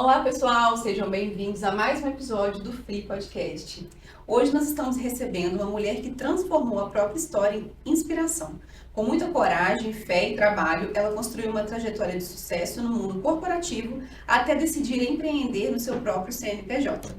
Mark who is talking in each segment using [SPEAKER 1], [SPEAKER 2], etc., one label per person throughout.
[SPEAKER 1] Olá, pessoal, sejam bem-vindos a mais um episódio do Free Podcast. Hoje nós estamos recebendo uma mulher que transformou a própria história em inspiração. Com muita coragem, fé e trabalho, ela construiu uma trajetória de sucesso no mundo corporativo até decidir empreender no seu próprio CNPJ.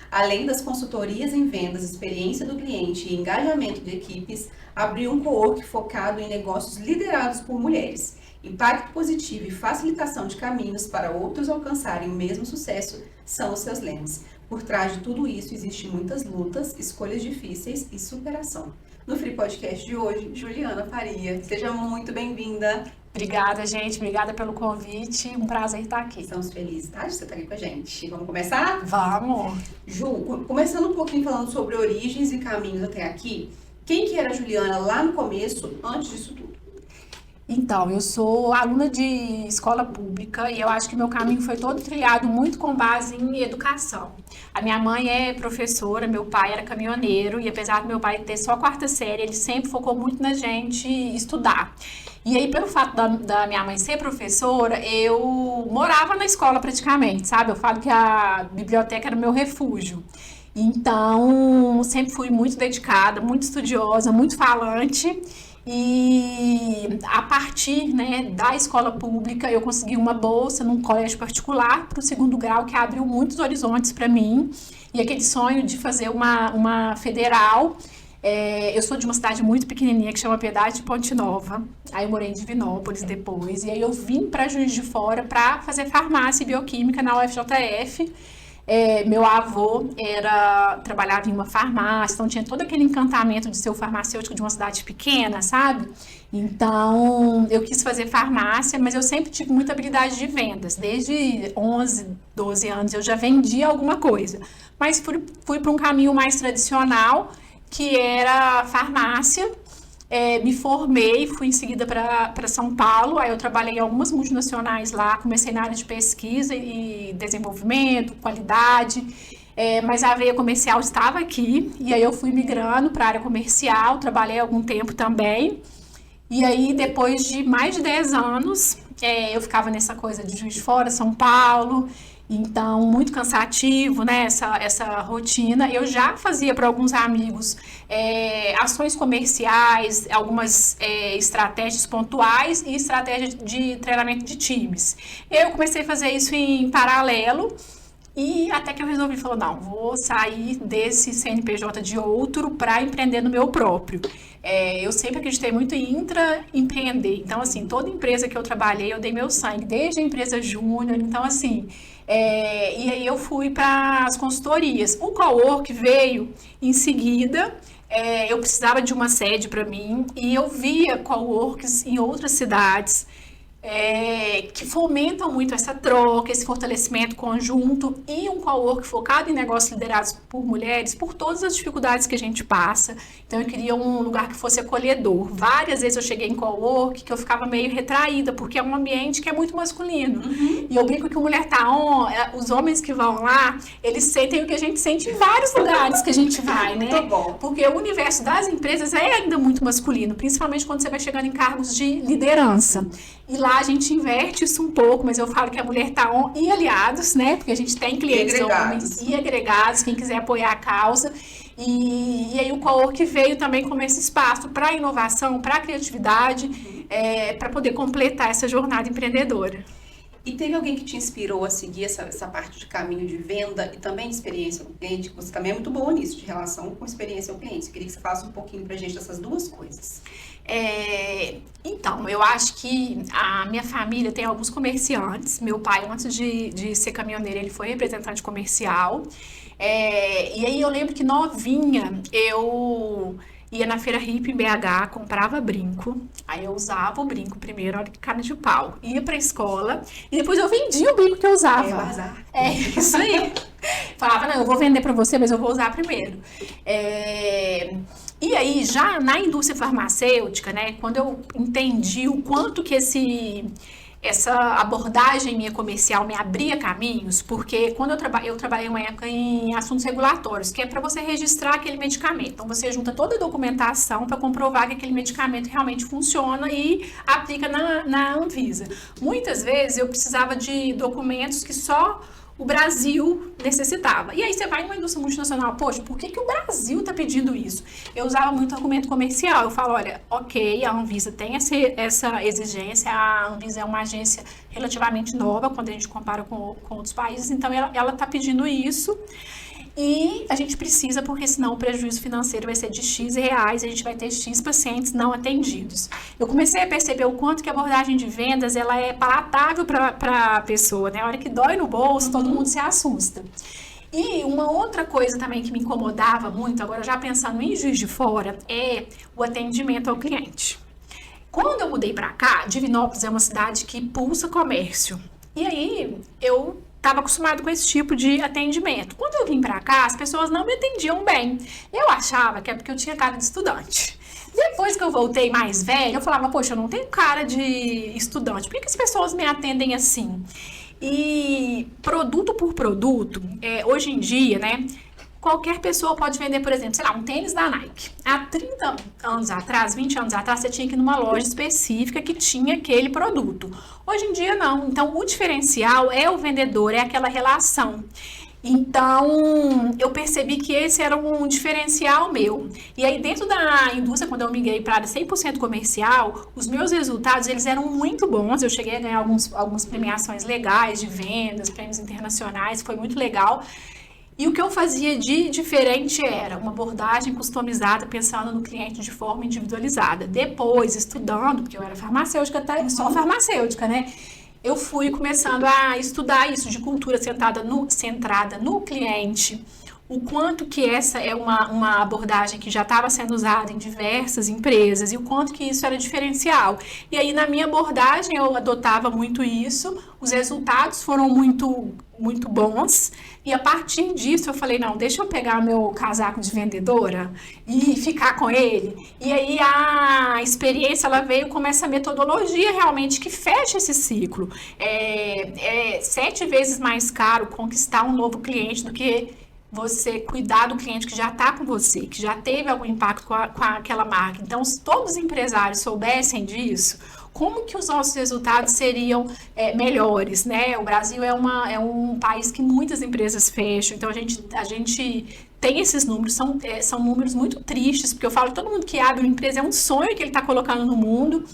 [SPEAKER 1] Além das consultorias em vendas, experiência do cliente e engajamento de equipes, abriu um co-work focado em negócios liderados por mulheres. Impacto positivo e facilitação de caminhos para outros alcançarem o mesmo sucesso são os seus lemas. Por trás de tudo isso existem muitas lutas, escolhas difíceis e superação. No Free Podcast de hoje, Juliana Faria. Seja muito bem-vinda.
[SPEAKER 2] Obrigada, gente. Obrigada pelo convite. Um prazer estar aqui.
[SPEAKER 1] Estamos felizes, tá? De você estar aqui com a gente. Vamos começar?
[SPEAKER 2] Vamos!
[SPEAKER 1] Ju, começando um pouquinho falando sobre origens e caminhos até aqui, quem que era a Juliana lá no começo, antes disso tudo?
[SPEAKER 2] Então, eu sou aluna de escola pública e eu acho que meu caminho foi todo trilhado muito com base em educação. A minha mãe é professora, meu pai era caminhoneiro e apesar do meu pai ter só a quarta série, ele sempre focou muito na gente estudar. E aí, pelo fato da minha mãe ser professora, eu morava na escola praticamente, sabe? Eu falo que a biblioteca era o meu refúgio. Então, sempre fui muito dedicada, muito estudiosa, muito falante. E a partir, da escola pública, eu consegui uma bolsa num colégio particular para o segundo grau, que abriu muitos horizontes para mim. E aquele sonho de fazer uma federal. Eu sou de uma cidade muito pequenininha que chama Piedade de Ponte Nova. Aí eu morei em Divinópolis depois. E aí eu vim para Juiz de Fora para fazer farmácia e bioquímica na UFJF. Meu avô trabalhava em uma farmácia, então tinha todo aquele encantamento de ser o farmacêutico de uma cidade pequena, sabe? Então, eu quis fazer farmácia, mas eu sempre tive muita habilidade de vendas. Desde 11, 12 anos eu já vendia alguma coisa. Mas fui para um caminho mais tradicional, que era farmácia. Me formei, fui em seguida para São Paulo, aí eu trabalhei em algumas multinacionais lá, comecei na área de pesquisa e desenvolvimento, qualidade, mas a veia comercial estava aqui, e aí eu fui migrando para a área comercial, trabalhei algum tempo também, e aí depois de mais de 10 anos, eu ficava nessa coisa de Juiz de Fora, São Paulo. Então, muito cansativo, né, essa rotina. Eu já fazia para alguns amigos ações comerciais, algumas estratégias pontuais e estratégias de treinamento de times. Eu comecei a fazer isso em paralelo e até que eu resolvi, falar, não, vou sair desse CNPJ de outro para empreender no meu próprio. Eu sempre acreditei muito em intraempreender. Então, assim, toda empresa que eu trabalhei, eu dei meu sangue, desde a empresa júnior. Então, assim, e aí eu fui para as consultorias. O cowork veio em seguida. Eu precisava de uma sede para mim e eu via coworks em outras cidades que fomentam muito essa troca, esse fortalecimento conjunto e um cowork focado em negócios liderados por mulheres, por todas as dificuldades que a gente passa. Então eu queria um lugar que fosse acolhedor. Várias vezes eu cheguei em cowork que eu ficava meio retraída, porque é um ambiente que é muito masculino. Uhum. E eu brinco que o mulher os homens que vão lá, eles sentem o que a gente sente em vários lugares que a gente vai, né?
[SPEAKER 1] Muito bom.
[SPEAKER 2] Porque o universo das empresas é ainda muito masculino, principalmente quando você vai chegando em cargos de liderança. E lá a gente inverte isso um pouco, mas eu falo que a mulher tá e aliados, né? Porque a gente tem clientes homens e agregados, quem quiser apoiar a causa. E aí o cowork veio também como esse espaço para inovação, para criatividade, para poder completar essa jornada empreendedora.
[SPEAKER 1] E teve alguém que te inspirou a seguir essa parte de caminho de venda e também de experiência com o cliente? Você também é muito boa nisso, de relação com experiência ao cliente. Eu queria que você falasse um pouquinho pra gente dessas duas coisas.
[SPEAKER 2] Então, eu acho que a minha família tem alguns comerciantes. Meu pai, antes de ser caminhoneiro, ele foi representante comercial. E aí eu lembro que novinha, eu ia na Feira Hippie em BH, comprava brinco. Aí eu usava o brinco primeiro, olha que cara de pau. Ia pra escola e depois eu vendia o brinco que eu usava.
[SPEAKER 1] Bazar.
[SPEAKER 2] Isso aí. Falava, não, eu vou vender pra você, mas eu vou usar primeiro. E aí, já na indústria farmacêutica, né, quando eu entendi o quanto que essa abordagem minha comercial me abria caminhos, porque quando eu trabalhei uma época em assuntos regulatórios, que é para você registrar aquele medicamento. Então, você junta toda a documentação para comprovar que aquele medicamento realmente funciona e aplica na Anvisa. Muitas vezes, eu precisava de documentos que só o Brasil necessitava. E aí você vai numa indústria multinacional, poxa, por que que o Brasil está pedindo isso? Eu usava muito argumento comercial, eu falo, olha, ok, a Anvisa tem essa exigência, a Anvisa é uma agência relativamente nova quando a gente compara com outros países, então ela está pedindo isso. E a gente precisa, porque senão o prejuízo financeiro vai ser de X reais, a gente vai ter X pacientes não atendidos. Eu comecei a perceber o quanto que a abordagem de vendas, ela é palatável para a pessoa, né? A hora que dói no bolso, todo mundo se assusta. E uma outra coisa também que me incomodava muito, agora já pensando em Juiz de Fora, é o atendimento ao cliente. Quando eu mudei para cá, Divinópolis é uma cidade que pulsa comércio. E aí, eu estava acostumado com esse tipo de atendimento. Quando eu vim para cá, as pessoas não me atendiam bem. Eu achava que é porque eu tinha cara de estudante. Depois que eu voltei mais velha, eu falava, poxa, eu não tenho cara de estudante. Por que as pessoas me atendem assim? E produto por produto, hoje em dia, né? Qualquer pessoa pode vender, por exemplo, sei lá, um tênis da Nike. Há 30 anos atrás, 20 anos atrás, você tinha que ir numa loja específica que tinha aquele produto. Hoje em dia, não. Então, o diferencial é o vendedor, é aquela relação. Então, eu percebi que esse era um diferencial meu. E aí, dentro da indústria, quando eu migrei para a área 100% comercial, os meus resultados, eles eram muito bons. Eu cheguei a ganhar algumas premiações legais de vendas, prêmios internacionais, foi muito legal. E o que eu fazia de diferente era uma abordagem customizada, pensando no cliente de forma individualizada. Depois, estudando, porque eu era farmacêutica, até só farmacêutica, né? Eu fui começando a estudar isso de cultura centrada no cliente, o quanto que essa é uma abordagem que já estava sendo usada em diversas empresas e o quanto que isso era diferencial. E aí, na minha abordagem, eu adotava muito isso, os resultados foram muito bons, e a partir disso eu falei, não, deixa eu pegar meu casaco de vendedora e ficar com ele. E aí a experiência, ela veio com essa metodologia realmente que fecha esse ciclo. É 7 vezes mais caro conquistar um novo cliente do que você cuidar do cliente que já está com você, que já teve algum impacto com aquela marca. Então, se todos os empresários soubessem disso, como que os nossos resultados seriam melhores, né? O Brasil é um país que muitas empresas fecham, então a gente tem esses números, são números muito tristes, porque eu falo que todo mundo que abre uma empresa é um sonho que ele está colocando no mundo.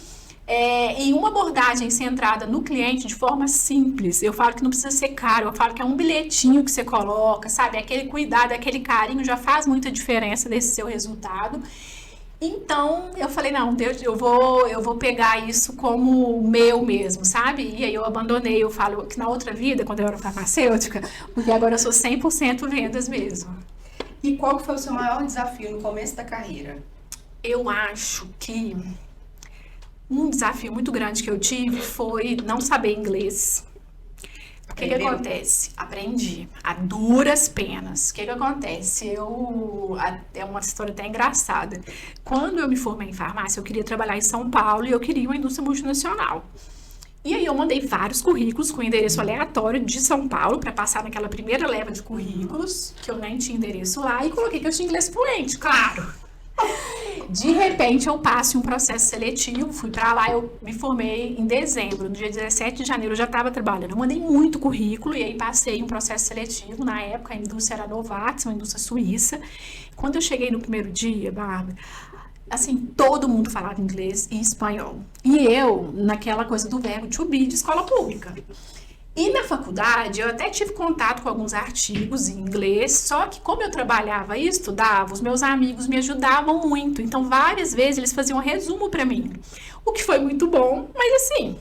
[SPEAKER 2] E uma abordagem centrada no cliente de forma simples, eu falo que não precisa ser caro, eu falo que é um bilhetinho que você coloca, sabe? Aquele cuidado, aquele carinho já faz muita diferença desse seu resultado. Então, eu falei, não, Deus, eu vou pegar isso como meu mesmo, sabe? E aí eu abandonei, eu falo que na outra vida, quando eu era farmacêutica, porque agora eu sou 100% vendas mesmo.
[SPEAKER 1] E qual que foi o seu maior desafio no começo da carreira?
[SPEAKER 2] Eu acho que um desafio muito grande que eu tive foi não saber inglês. O que acontece? Aprendi a duras penas. O que acontece? É uma história até engraçada. Quando eu me formei em farmácia, eu queria trabalhar em São Paulo e eu queria uma indústria multinacional. E aí eu mandei vários currículos com endereço aleatório de São Paulo para passar naquela primeira leva de currículos, que eu nem tinha endereço lá, e coloquei que eu tinha inglês fluente, claro. De repente eu passo em um processo seletivo, fui para lá, eu me formei em dezembro, no dia 17 de janeiro eu já estava trabalhando, eu mandei muito currículo e aí passei em um processo seletivo, na época a indústria era Novartis, uma indústria suíça. Quando eu cheguei no primeiro dia, Bárbara, assim, todo mundo falava inglês e espanhol, e eu naquela coisa do verbo to be de escola pública. E na faculdade, eu até tive contato com alguns artigos em inglês, só que como eu trabalhava e estudava, os meus amigos me ajudavam muito. Então, várias vezes eles faziam um resumo para mim, o que foi muito bom, mas assim,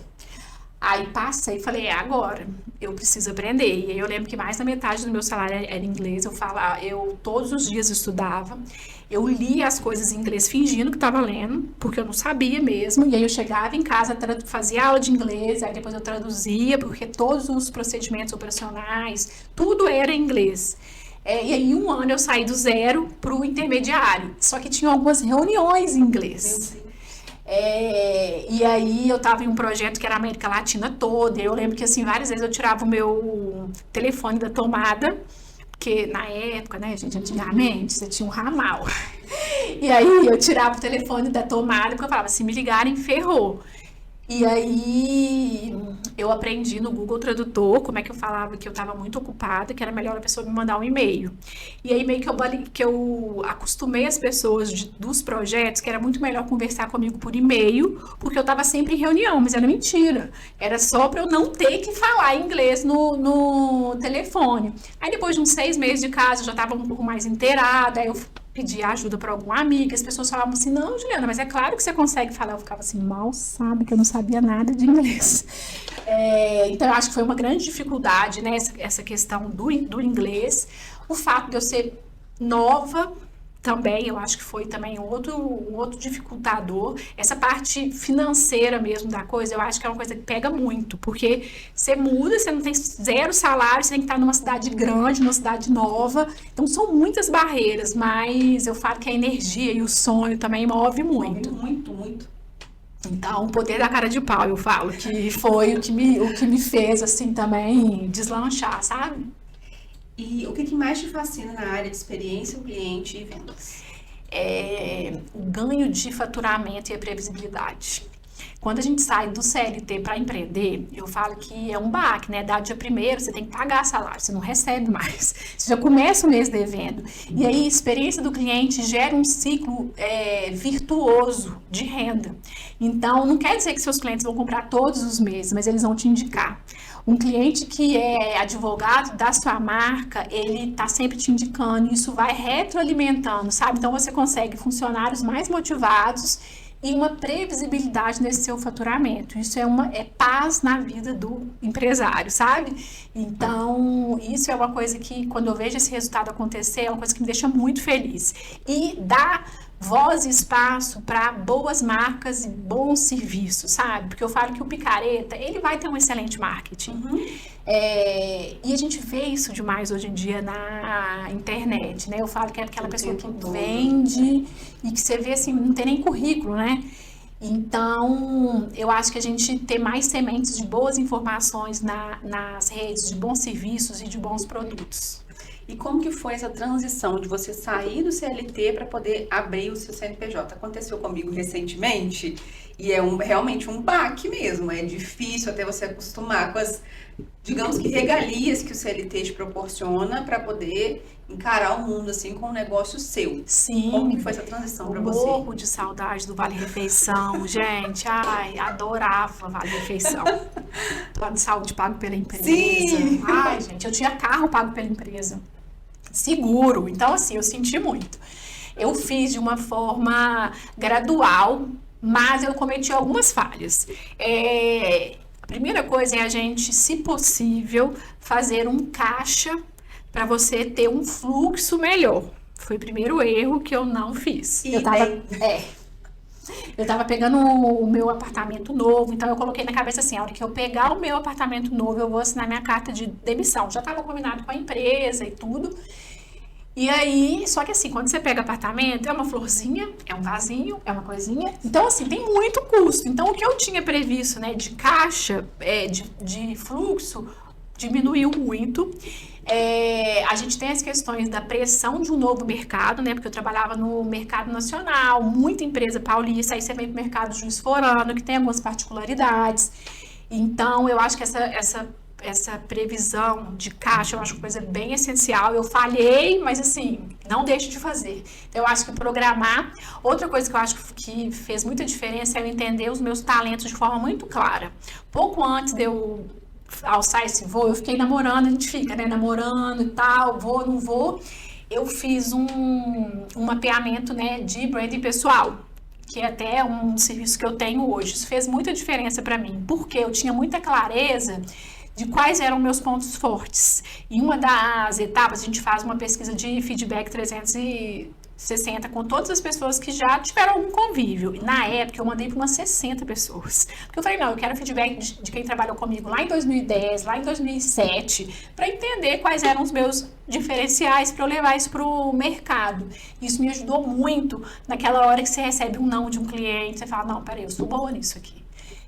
[SPEAKER 2] aí passei e falei, agora, eu preciso aprender. E aí eu lembro que mais da metade do meu salário era inglês, eu todos os dias estudava. Eu lia as coisas em inglês fingindo que estava lendo, porque eu não sabia mesmo. E aí eu chegava em casa, fazia aula de inglês, aí depois eu traduzia, porque todos os procedimentos operacionais, tudo era em inglês. E aí, um ano eu saí do 0 para o intermediário. Só que tinha algumas reuniões em inglês. E aí eu estava em um projeto que era a América Latina toda. E eu lembro que assim, várias vezes eu tirava o meu telefone da tomada, porque na época, né, gente, antigamente, você tinha um ramal. E aí eu tirava o telefone da tomada, porque eu falava, se me ligarem, ferrou. E aí eu aprendi no Google Tradutor como é que eu falava que eu estava muito ocupada, que era melhor a pessoa me mandar um e-mail. E aí meio que eu acostumei as pessoas dos projetos que era muito melhor conversar comigo por e-mail, porque eu estava sempre em reunião, mas era mentira. Era só para eu não ter que falar inglês no telefone. Aí depois de uns 6 meses de casa, eu já estava um pouco mais inteirada, aí eu pedir ajuda para alguma amiga, as pessoas falavam assim, não, Juliana, mas é claro que você consegue falar. Eu ficava assim, mal sabe que eu não sabia nada de inglês. Então, eu acho que foi uma grande dificuldade, né, essa questão do inglês. O fato de eu ser nova também, eu acho que foi também um outro dificultador. Essa parte financeira mesmo da coisa, eu acho que é uma coisa que pega muito, porque você muda, você não tem 0 salário, você tem que estar numa cidade grande, numa cidade nova, então são muitas barreiras, mas eu falo que a energia e o sonho também move muito.
[SPEAKER 1] Muito, muito.
[SPEAKER 2] Então, o poder da cara de pau, eu falo, que foi o que me fez, assim, também deslanchar, sabe?
[SPEAKER 1] E o que mais te fascina na área de experiência, cliente e vendas?
[SPEAKER 2] O ganho de faturamento e a previsibilidade. Quando a gente sai do CLT para empreender, eu falo que é um baque, né? Dá dia primeiro, você tem que pagar salário, você não recebe mais. Você já começa o mês devendo. E aí, a experiência do cliente gera um ciclo virtuoso de renda. Então, não quer dizer que seus clientes vão comprar todos os meses, mas eles vão te indicar. Um cliente que é advogado da sua marca, ele está sempre te indicando, isso vai retroalimentando, sabe? Então, você consegue funcionários mais motivados e uma previsibilidade nesse seu faturamento. Isso é paz na vida do empresário, sabe? Então, isso é uma coisa que, quando eu vejo esse resultado acontecer, é uma coisa que me deixa muito feliz. E dá voz e espaço para boas marcas e bons serviços, sabe? Porque eu falo que o picareta, ele vai ter um excelente marketing. E a gente vê isso demais hoje em dia na internet, né? Eu falo que é aquela pessoa que vende e que você vê assim, não tem nem currículo, né? Então, eu acho que a gente ter mais sementes de boas informações nas redes, de bons serviços e de bons produtos.
[SPEAKER 1] E como que foi essa transição de você sair do CLT para poder abrir o seu CNPJ? Aconteceu comigo recentemente e realmente um baque mesmo. É difícil até você acostumar com as, digamos que, regalias que o CLT te proporciona para poder encarar o mundo assim com um negócio seu.
[SPEAKER 2] Sim.
[SPEAKER 1] Como que foi essa transição para você?
[SPEAKER 2] Morro de saudade do Vale Refeição, gente. Ai, adorava Vale Refeição. Plano de saúde pago pela empresa.
[SPEAKER 1] Sim.
[SPEAKER 2] Ai, gente, eu tinha carro pago pela empresa. Seguro. Então, assim, eu senti muito. Eu fiz de uma forma gradual, mas eu cometi algumas falhas. A primeira coisa é a gente, se possível, fazer um caixa para você ter um fluxo melhor. Foi o primeiro erro que eu não fiz. Eu tava pegando o meu apartamento novo, então eu coloquei na cabeça assim, a hora que eu pegar o meu apartamento novo, eu vou assinar minha carta de demissão. Já tava combinado com a empresa e tudo. E aí, só que assim, quando você pega apartamento, é uma florzinha, é um vasinho, é uma coisinha. Então, assim, tem muito custo. Então, o que eu tinha previsto, né, de caixa, de fluxo, diminuiu muito. A gente tem as questões da pressão de um novo mercado, né? Porque eu trabalhava no mercado nacional, muita empresa paulista, aí você vem para o mercado Juiz Forano, que tem algumas particularidades. Então, eu acho que essa previsão de caixa, eu acho uma coisa bem essencial. Eu falhei, mas assim, não deixo de fazer. Então, eu acho que programar. Outra coisa que eu acho que fez muita diferença é eu entender os meus talentos de forma muito clara. Pouco antes de eu alçar esse voo, eu fiquei namorando, a gente fica, né, namorando e tal, vou, não vou. Eu fiz um mapeamento, né, de branding pessoal, que é até um serviço que eu tenho hoje. Isso fez muita diferença para mim, porque eu tinha muita clareza de quais eram meus pontos fortes. Em uma das etapas, a gente faz uma pesquisa de feedback 360 com todas as pessoas que já tiveram algum convívio. E na época, eu mandei para umas 60 pessoas. Porque eu falei, não, eu quero feedback de quem trabalhou comigo lá em 2010, lá em 2007, para entender quais eram os meus diferenciais para eu levar isso para o mercado. Isso me ajudou muito naquela hora que você recebe um não de um cliente, você fala, não, peraí, eu sou boa nisso aqui.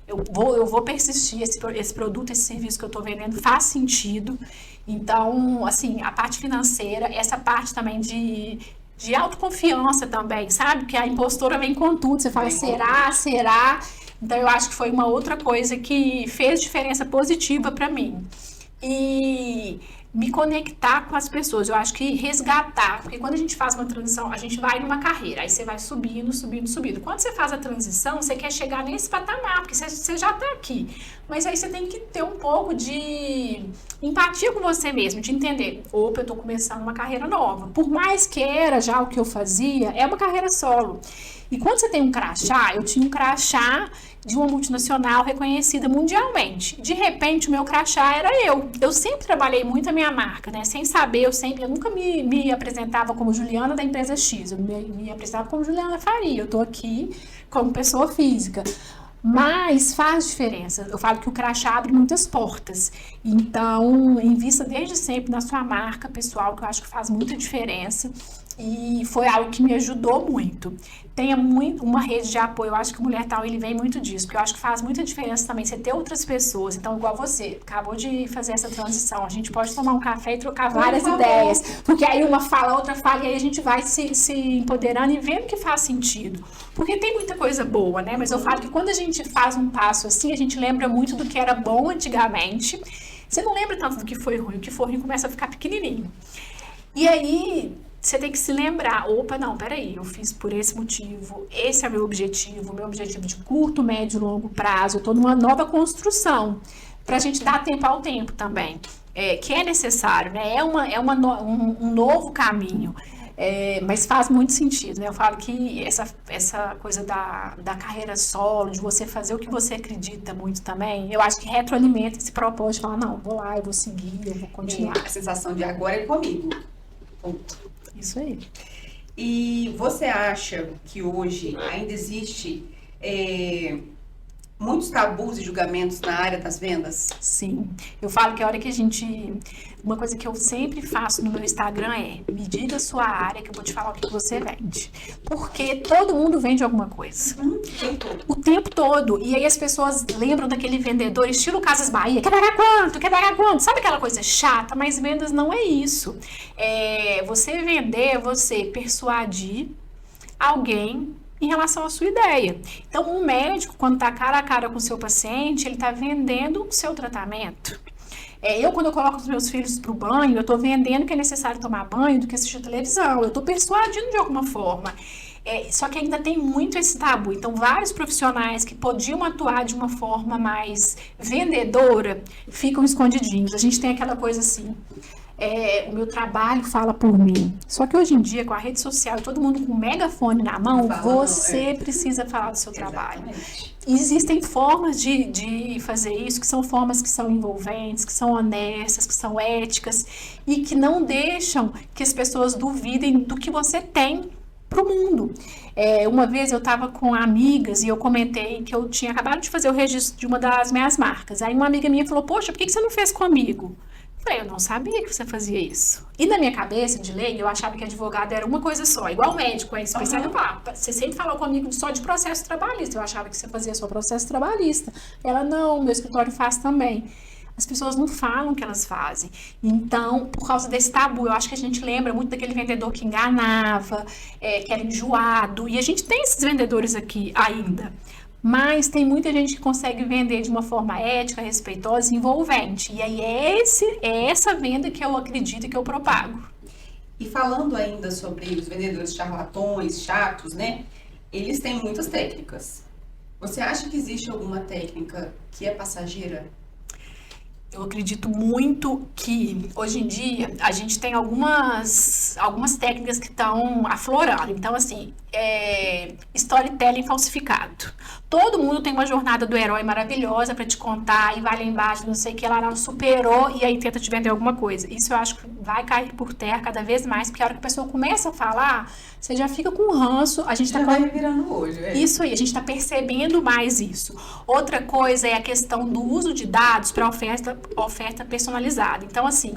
[SPEAKER 2] Eu vou persistir, esse produto, esse serviço que eu estou vendendo faz sentido. Então, assim, a parte financeira, essa parte também de autoconfiança também, sabe? Que a impostora vem com tudo. Você fala, será? Então, eu acho que foi uma outra coisa que fez diferença positiva para mim. E me conectar com as pessoas, eu acho que resgatar, porque quando a gente faz uma transição, a gente vai numa carreira, aí você vai subindo, subindo, subindo. Quando você faz a transição, você quer chegar nesse patamar, porque você já está aqui. Mas aí você tem que ter um pouco de empatia com você mesmo, de entender, opa, eu estou começando uma carreira nova. Por mais que era já o que eu fazia, é uma carreira solo. E quando você tem um crachá, eu tinha um crachá de uma multinacional reconhecida mundialmente. De repente, o meu crachá era eu. Eu sempre trabalhei muito a minha marca, né? Sem saber, eu nunca me apresentava como Juliana da empresa X. Eu me apresentava como Juliana Faria. Eu tô aqui como pessoa física. Mas faz diferença. Eu falo que o crachá abre muitas portas. Então, invista desde sempre na sua marca pessoal, que eu acho que faz muita diferença. E foi algo que me ajudou muito. Tenha muito uma rede de apoio. Eu acho que o Mulher Tal, ele vem muito disso, porque eu acho que faz muita diferença também você ter outras pessoas. Então, igual você, acabou de fazer essa transição, a gente pode tomar um café e trocar várias ideias, porque aí uma fala, a outra fala, e aí a gente vai se empoderando e vendo que faz sentido. Porque tem muita coisa boa, né? Mas eu falo que quando a gente faz um passo assim, a gente lembra muito do que era bom antigamente. Você não lembra tanto do que foi ruim, o que for ruim começa a ficar pequenininho. E aí você tem que se lembrar, opa, não, peraí, eu fiz por esse motivo, esse é o meu objetivo de curto, médio e longo prazo, eu estou numa nova construção, para a gente dar tempo ao tempo também, que é necessário, né? Um novo caminho, mas faz muito sentido, né? Eu falo que essa coisa da carreira solo, de você fazer o que você acredita muito também, eu acho que retroalimenta esse propósito de falar, não, vou lá, eu vou seguir, eu vou continuar.
[SPEAKER 1] A sensação de agora é comigo. Ponto.
[SPEAKER 2] Isso aí.
[SPEAKER 1] E você acha que hoje ainda existe muitos tabus e julgamentos na área das vendas?
[SPEAKER 2] Sim. Eu falo que a hora que a gente... Uma coisa que eu sempre faço no meu Instagram é me diga a sua área que eu vou te falar o que você vende. Porque todo mundo vende alguma coisa. O tempo todo. E aí as pessoas lembram daquele vendedor estilo Casas Bahia. Quer pagar quanto? Quer pagar quanto? Sabe aquela coisa chata? Mas vendas não é isso. Você vender é você persuadir alguém em relação à sua ideia. Então, um médico, quando está cara a cara com o seu paciente, ele está vendendo o seu tratamento. Quando eu coloco os meus filhos para o banho, eu estou vendendo que é necessário tomar banho do que assistir televisão. Eu estou persuadindo de alguma forma. Só que ainda tem muito esse tabu. Então, vários profissionais que podiam atuar de uma forma mais vendedora ficam escondidinhos. A gente tem aquela coisa assim... o meu trabalho fala por mim. Só que hoje em dia, com a rede social, todo mundo com um megafone na mão, você precisa falar do seu trabalho. E existem formas de fazer isso, que são formas que são envolventes, que são honestas, que são éticas e que não deixam que as pessoas duvidem do que você tem para o mundo. Uma vez eu estava com amigas e eu comentei que eu tinha acabado de fazer o registro de uma das minhas marcas. Aí uma amiga minha falou, poxa, por que você não fez comigo? Eu não sabia que você fazia isso. E na minha cabeça de lei, eu achava que advogado era uma coisa só, igual médico, especialista. Você sempre falou comigo só de processo trabalhista. Eu achava que você fazia só processo trabalhista. Ela, não, meu escritório faz também. As pessoas não falam o que elas fazem. Então, por causa desse tabu, eu acho que a gente lembra muito daquele vendedor que enganava, que era enjoado. E a gente tem esses vendedores aqui ainda. Mas tem muita gente que consegue vender de uma forma ética, respeitosa e envolvente. E aí é essa venda que eu acredito e que eu propago.
[SPEAKER 1] E falando ainda sobre os vendedores charlatões, chatos, né? Eles têm muitas técnicas. Você acha que existe alguma técnica que é passageira?
[SPEAKER 2] Eu acredito muito que hoje em dia a gente tem algumas técnicas que estão aflorando. Então, assim, storytelling falsificado. Todo mundo tem uma jornada do herói maravilhosa para te contar e vai lá embaixo, não sei o que, ela não superou e aí tenta te vender alguma coisa. Isso eu acho que vai cair por terra cada vez mais, porque a hora que a pessoa começa a falar, você já fica com ranço. A gente
[SPEAKER 1] já vai virando hoje.
[SPEAKER 2] Isso aí, a gente está percebendo mais isso. Outra coisa é a questão do uso de dados para oferta personalizada. Então, assim,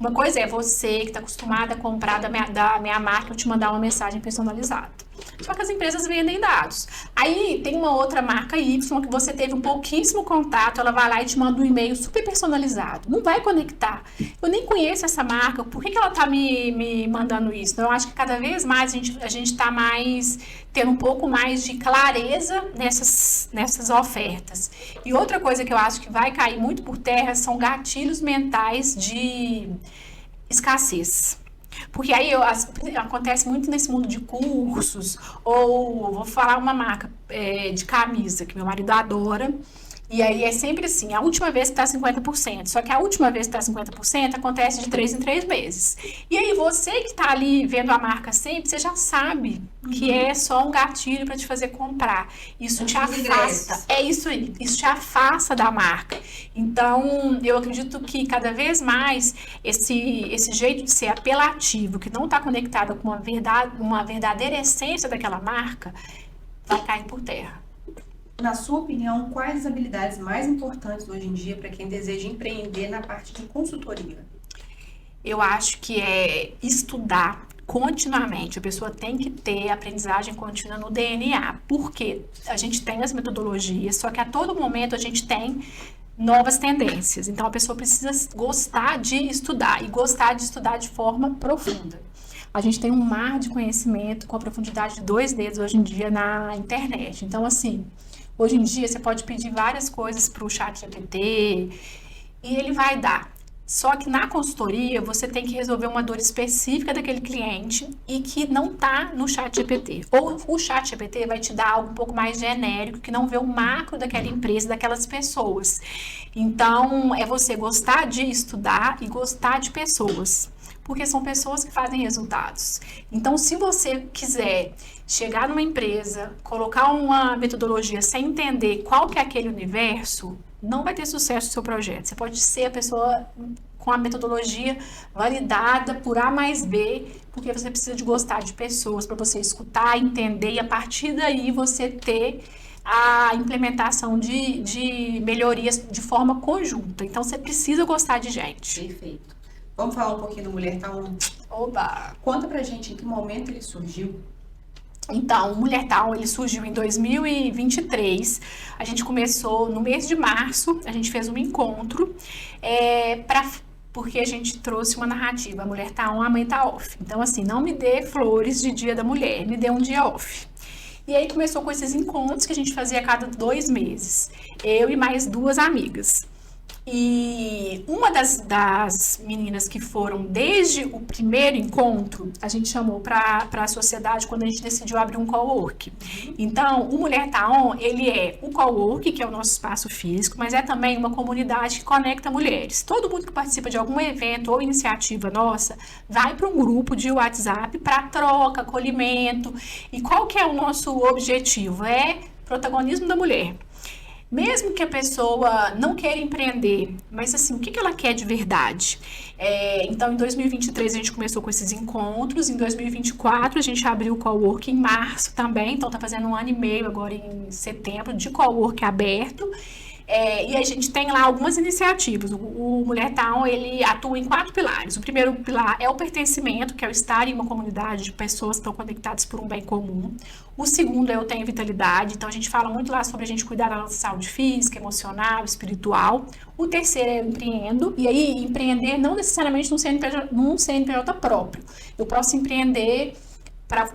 [SPEAKER 2] uma coisa é você que está acostumada a comprar da minha marca, eu te mandar uma mensagem personalizada. Só que as empresas vendem dados. Aí tem uma outra marca Y que você teve um pouquíssimo contato, ela vai lá e te manda um e-mail super personalizado. Não vai conectar. Eu nem conheço essa marca, por que ela está me mandando isso? Então, eu acho que cada vez mais a gente está mais tendo um pouco mais de clareza nessas ofertas. E outra coisa que eu acho que vai cair muito por terra são gatilhos mentais de escassez. Porque aí acontece muito nesse mundo de cursos, ou vou falar uma marca de camisa que meu marido adora. E aí é sempre assim, a última vez que está 50%, só que a última vez que está 50% acontece de 3 em 3 meses. E aí você que está ali vendo a marca sempre, você já sabe que é só um gatilho para te fazer comprar. Isso te afasta. É isso aí, isso te afasta da marca. Então, eu acredito que cada vez mais esse jeito de ser apelativo, que não está conectado com uma verdadeira essência daquela marca, vai cair por terra.
[SPEAKER 1] Na sua opinião, quais as habilidades mais importantes hoje em dia para quem deseja empreender na parte de consultoria?
[SPEAKER 2] Eu acho que é estudar continuamente. A pessoa tem que ter aprendizagem contínua no DNA, porque a gente tem as metodologias, só que a todo momento a gente tem novas tendências. Então, a pessoa precisa gostar de estudar e gostar de estudar de forma profunda. A gente tem um mar de conhecimento com a profundidade de 2 dedos hoje em dia na internet. Então, assim, hoje em dia você pode pedir várias coisas para o ChatGPT e ele vai dar. Só que na consultoria você tem que resolver uma dor específica daquele cliente e que não está no ChatGPT. Ou o ChatGPT vai te dar algo um pouco mais genérico, que não vê o macro daquela empresa, daquelas pessoas. Então, é você gostar de estudar e gostar de pessoas. Porque são pessoas que fazem resultados. Então, se você quiser chegar numa empresa, colocar uma metodologia sem entender qual que é aquele universo, não vai ter sucesso no seu projeto. Você pode ser a pessoa com a metodologia validada por A mais B, porque você precisa de gostar de pessoas, para você escutar, entender, e a partir daí você ter a implementação de melhorias de forma conjunta. Então, você precisa gostar de gente.
[SPEAKER 1] Perfeito. Vamos falar um pouquinho do Mulher Town?
[SPEAKER 2] Oba!
[SPEAKER 1] Conta pra gente em que momento ele surgiu.
[SPEAKER 2] Então, o Mulher Town, ele surgiu em 2023. A gente começou no mês de março, a gente fez um encontro porque a gente trouxe uma narrativa. A mulher tá on, a mãe tá off. Então, assim, não me dê flores de Dia da Mulher, me dê um dia off. E aí começou com esses encontros que a gente fazia a cada 2 meses. Eu e mais 2 amigas. E uma das meninas que foram desde o primeiro encontro, a gente chamou para a sociedade quando a gente decidiu abrir um cowork. Então, o Mulher Tá On, ele é o cowork, que é o nosso espaço físico, mas é também uma comunidade que conecta mulheres. Todo mundo que participa de algum evento ou iniciativa nossa, vai para um grupo de WhatsApp para troca, acolhimento. E qual que é o nosso objetivo? É protagonismo da mulher. Mesmo que a pessoa não queira empreender, mas assim, o que ela quer de verdade? Então, em 2023 a gente começou com esses encontros, em 2024 a gente abriu o cowork em março também, então tá fazendo 1 ano e meio agora em setembro de cowork aberto. E a gente tem lá algumas iniciativas. O Mulher Town, ele atua em 4 pilares. O primeiro pilar é o pertencimento, que é o estar em uma comunidade de pessoas que estão conectadas por um bem comum. O segundo é o Tenho Vitalidade, então a gente fala muito lá sobre a gente cuidar da nossa saúde física, emocional, espiritual. O terceiro é o Empreendo, e aí empreender não necessariamente num CNPJ próprio. Eu posso empreender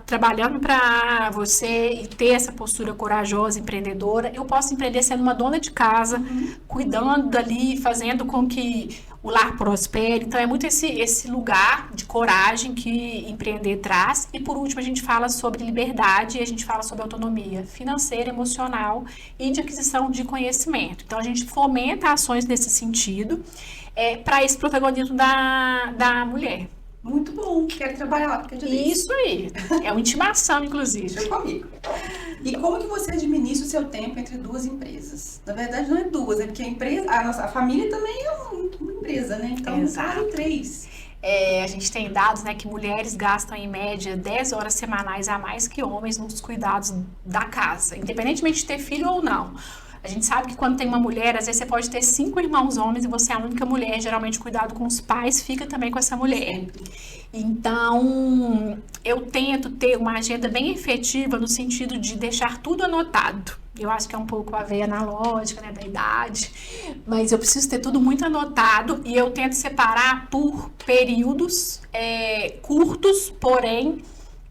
[SPEAKER 2] trabalhando para você e ter essa postura corajosa, empreendedora. Eu posso empreender sendo uma dona de casa, cuidando dali, fazendo com que o lar prospere. Então, é muito esse lugar de coragem que empreender traz. E, por último, a gente fala sobre liberdade e a gente fala sobre autonomia financeira, emocional e de aquisição de conhecimento. Então, a gente fomenta ações nesse sentido para esse protagonismo da mulher.
[SPEAKER 1] Muito bom, quero trabalhar lá, porque eu já disse.
[SPEAKER 2] Isso aí, é uma intimação, inclusive.
[SPEAKER 1] Deixa comigo. E como que você administra o seu tempo entre 2 empresas? Na verdade, não é 2, porque a família também é uma empresa, né? Então, são 3.
[SPEAKER 2] A gente tem dados, né, que mulheres gastam em média 10 horas semanais a mais que homens nos cuidados da casa, independentemente de ter filho ou não. A gente sabe que quando tem uma mulher, às vezes você pode ter 5 irmãos homens e você é a única mulher, geralmente o cuidado com os pais fica também com essa mulher. Então, eu tento ter uma agenda bem efetiva no sentido de deixar tudo anotado. Eu acho que é um pouco a veia analógica, né, da idade, mas eu preciso ter tudo muito anotado e eu tento separar por períodos curtos, porém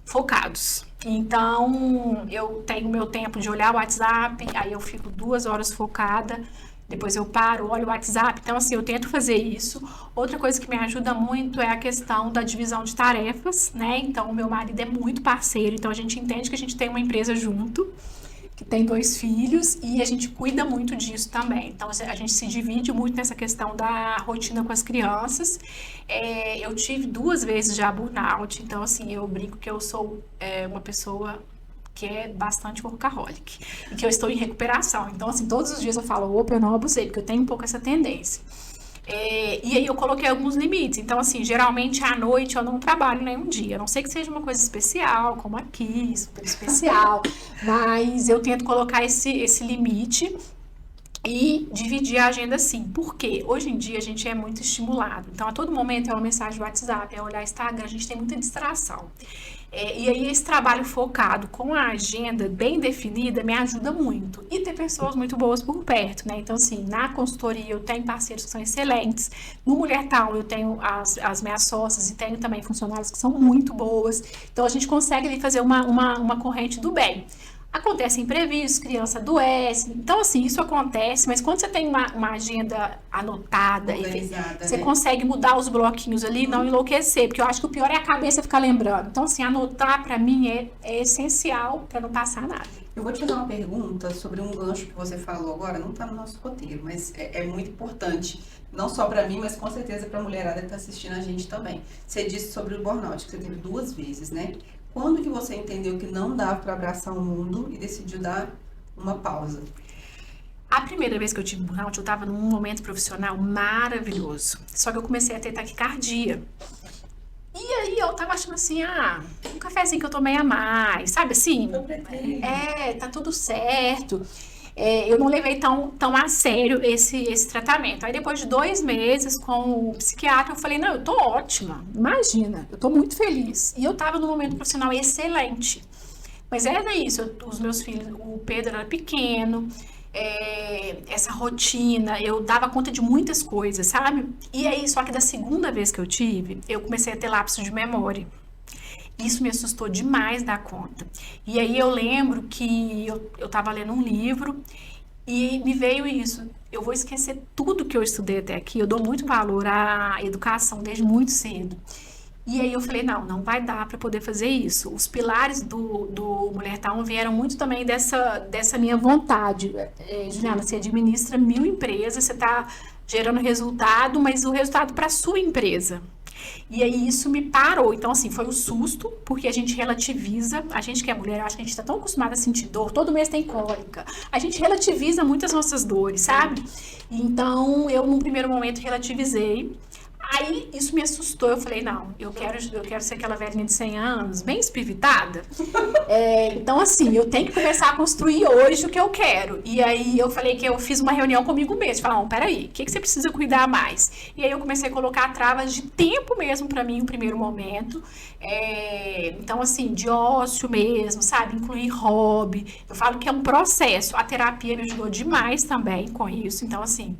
[SPEAKER 2] focados. Então, eu tenho meu tempo de olhar o WhatsApp, aí eu fico 2 horas focada, depois eu paro, olho o WhatsApp. Então, assim, eu tento fazer isso. Outra coisa que me ajuda muito é a questão da divisão de tarefas, né? Então, o meu marido é muito parceiro, então a gente entende que a gente tem uma empresa junto, que tem 2 filhos, e a gente cuida muito disso também. Então, a gente se divide muito nessa questão da rotina com as crianças. Eu tive 2 vezes já burnout, então, assim, eu brinco que eu sou uma pessoa que é bastante workaholic, e que eu estou em recuperação. Então, assim, todos os dias eu falo, opa, eu não abusei, porque eu tenho um pouco essa tendência. E aí eu coloquei alguns limites. Então, assim, geralmente à noite eu não trabalho nenhum dia. A não sei que seja uma coisa especial, como aqui, super especial. Mas eu tento colocar esse limite e dividir a agenda assim. Por quê? Hoje em dia a gente é muito estimulado. Então, a todo momento é uma mensagem do WhatsApp, é olhar Instagram, a gente tem muita distração. E aí esse trabalho focado com a agenda bem definida me ajuda muito. E ter pessoas muito boas por perto, né? Então, assim, na consultoria eu tenho parceiros que são excelentes. No Mulher Town eu tenho as minhas sócias e tenho também funcionários que são muito boas. Então, a gente consegue ali fazer uma corrente do bem. Acontece imprevistos, criança adoece. Então, assim, isso acontece, mas quando você tem uma agenda anotada, você consegue mudar os bloquinhos ali e não enlouquecer, porque eu acho que o pior é a cabeça ficar lembrando. Então, assim, anotar pra mim é essencial para não passar nada.
[SPEAKER 1] Eu vou te fazer uma pergunta sobre um gancho que você falou agora, não está no nosso roteiro, mas é muito importante, não só para mim, mas com certeza para a mulherada que está assistindo a gente também. Você disse sobre o burnout, que você teve 2 vezes, né? Quando que você entendeu que não dava para abraçar o mundo e decidiu dar uma pausa?
[SPEAKER 2] A primeira vez que eu tive burnout, eu estava num momento profissional maravilhoso. Só que eu comecei a ter taquicardia. E aí eu tava achando assim, um cafezinho que eu tomei a mais, sabe assim? Tá tudo certo. Eu não levei tão a sério esse tratamento. Aí depois de 2 meses com o psiquiatra, eu falei, não, eu tô ótima, imagina, eu tô muito feliz. E eu tava num momento profissional excelente. Mas era isso, os meus filhos, o Pedro era pequeno, essa rotina, eu dava conta de muitas coisas, sabe? E aí, só que da segunda vez que eu tive, eu comecei a ter lapso de memória. Isso me assustou demais da conta. E aí eu lembro que eu tava lendo um livro e me veio isso. Eu vou esquecer tudo que eu estudei até aqui. Eu dou muito valor à educação desde muito cedo. E aí eu falei, não vai dar para poder fazer isso. Os pilares do Mulher Town vieram muito também dessa minha vontade. Juliana, você administra 1000 empresas, você está gerando resultado, mas o resultado para a sua empresa. E aí isso me parou. Então, assim, foi um susto, porque a gente relativiza. A gente que é mulher, acho que a gente tá tão acostumada a sentir dor. Todo mês tem cólica. A gente relativiza muitas nossas dores, sabe? Então, eu num primeiro momento relativizei. Aí isso me assustou, eu falei, não, eu quero ser aquela velhinha de 100 anos, bem espivitada. Então, assim, eu tenho que começar a construir hoje o que eu quero. E aí eu falei que eu fiz uma reunião comigo mesmo, falei, não, peraí, o que você precisa cuidar mais? E aí eu comecei a colocar travas de tempo mesmo pra mim no primeiro momento. Então, assim, de ócio mesmo, sabe? Incluir hobby. Eu falo que é um processo. A terapia me ajudou demais também com isso. Então, assim,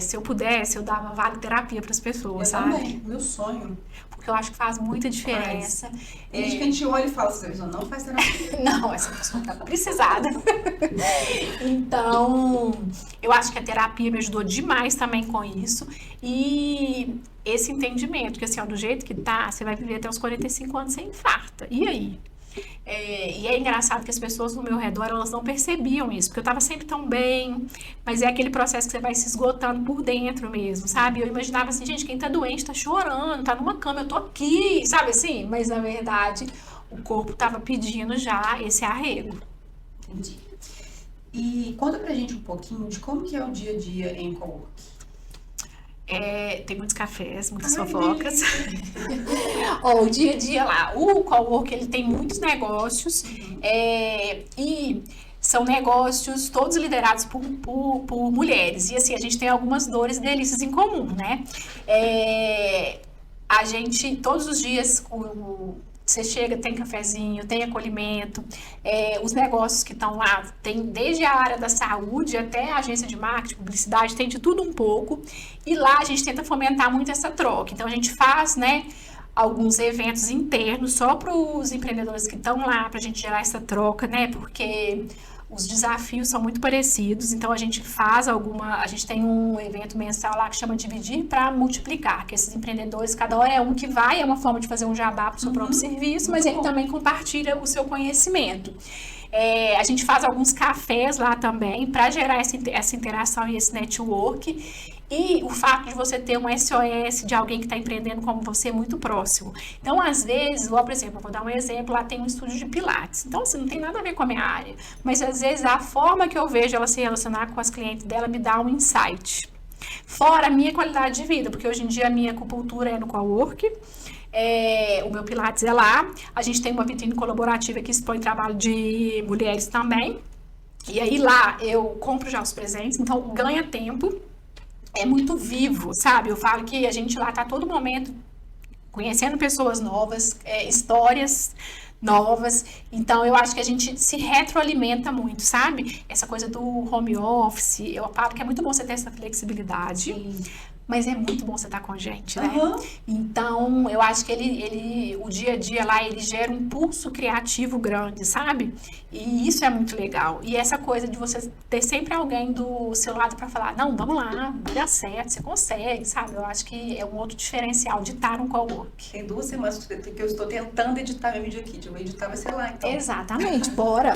[SPEAKER 2] se eu pudesse, eu dava vale terapia para as pessoas, sabe?
[SPEAKER 1] Também, meu sonho.
[SPEAKER 2] Porque eu acho que faz muita diferença.
[SPEAKER 1] Desde que a gente olha e fala, essa pessoa não faz terapia.
[SPEAKER 2] Não, essa pessoa tá precisada. Então, eu acho que a terapia me ajudou demais também com isso. E esse entendimento, que assim, ó, do jeito que tá, você vai viver até os 45 anos sem infarto. E aí? E é engraçado que as pessoas no meu redor, elas não percebiam isso, porque eu tava sempre tão bem, mas é aquele processo que você vai se esgotando por dentro mesmo, sabe? Eu imaginava assim, gente, quem tá doente tá chorando, tá numa cama, eu tô aqui, sabe assim? Mas na verdade, o corpo tava pedindo já esse arrego.
[SPEAKER 1] Entendi. E conta pra gente um pouquinho de como que é o dia a dia em coworking.
[SPEAKER 2] Tem muitos cafés, muitas fofocas. O dia a dia lá, o coworking, ele tem muitos negócios, e são negócios todos liderados por mulheres. E assim, a gente tem algumas dores e delícias em comum, né? A gente, todos os dias, você chega, tem cafezinho, tem acolhimento, os negócios que estão lá, tem desde a área da saúde até a agência de marketing, publicidade, tem de tudo um pouco. E lá a gente tenta fomentar muito essa troca. Então a gente faz, né, alguns eventos internos só para os empreendedores que estão lá, para a gente gerar essa troca, né? Porque os desafios são muito parecidos, então a gente tem um evento mensal lá que chama Dividir para Multiplicar, que esses empreendedores, cada hora é um que vai, é uma forma de fazer um jabá para o seu próprio serviço, mas ele também compartilha o seu conhecimento. A gente faz alguns cafés lá também para gerar essa interação e esse network. E o fato de você ter um SOS de alguém que está empreendendo como você é muito próximo. Então, às vezes, por exemplo, eu vou dar um exemplo, lá tem um estúdio de pilates. Então, assim, não tem nada a ver com a minha área. Mas, às vezes, a forma que eu vejo ela se relacionar com as clientes dela me dá um insight. Fora a minha qualidade de vida, porque hoje em dia a minha acupuntura é no cowork. O meu pilates é lá. A gente tem uma vitrine colaborativa que expõe trabalho de mulheres também. E aí, lá, eu compro já os presentes. Então, ganha tempo. É muito vivo, sabe? Eu falo que a gente lá tá a todo momento conhecendo pessoas novas, histórias novas. Então, eu acho que a gente se retroalimenta muito, sabe? Essa coisa do home office, eu falo que é muito bom você ter essa flexibilidade. Sim. Mas é muito bom você estar com a gente, né? Então, eu acho que o dia a dia lá, ele gera um pulso criativo grande, sabe? E isso é muito legal. E essa coisa de você ter sempre alguém do seu lado para falar, não, vamos lá, vai dar certo, você consegue, sabe? Eu acho que é um outro diferencial de estar num cowork.
[SPEAKER 1] Tem 2 semanas que eu estou tentando editar meu vídeo aqui, eu vou editar, vai ser lá, então.
[SPEAKER 2] Exatamente, bora!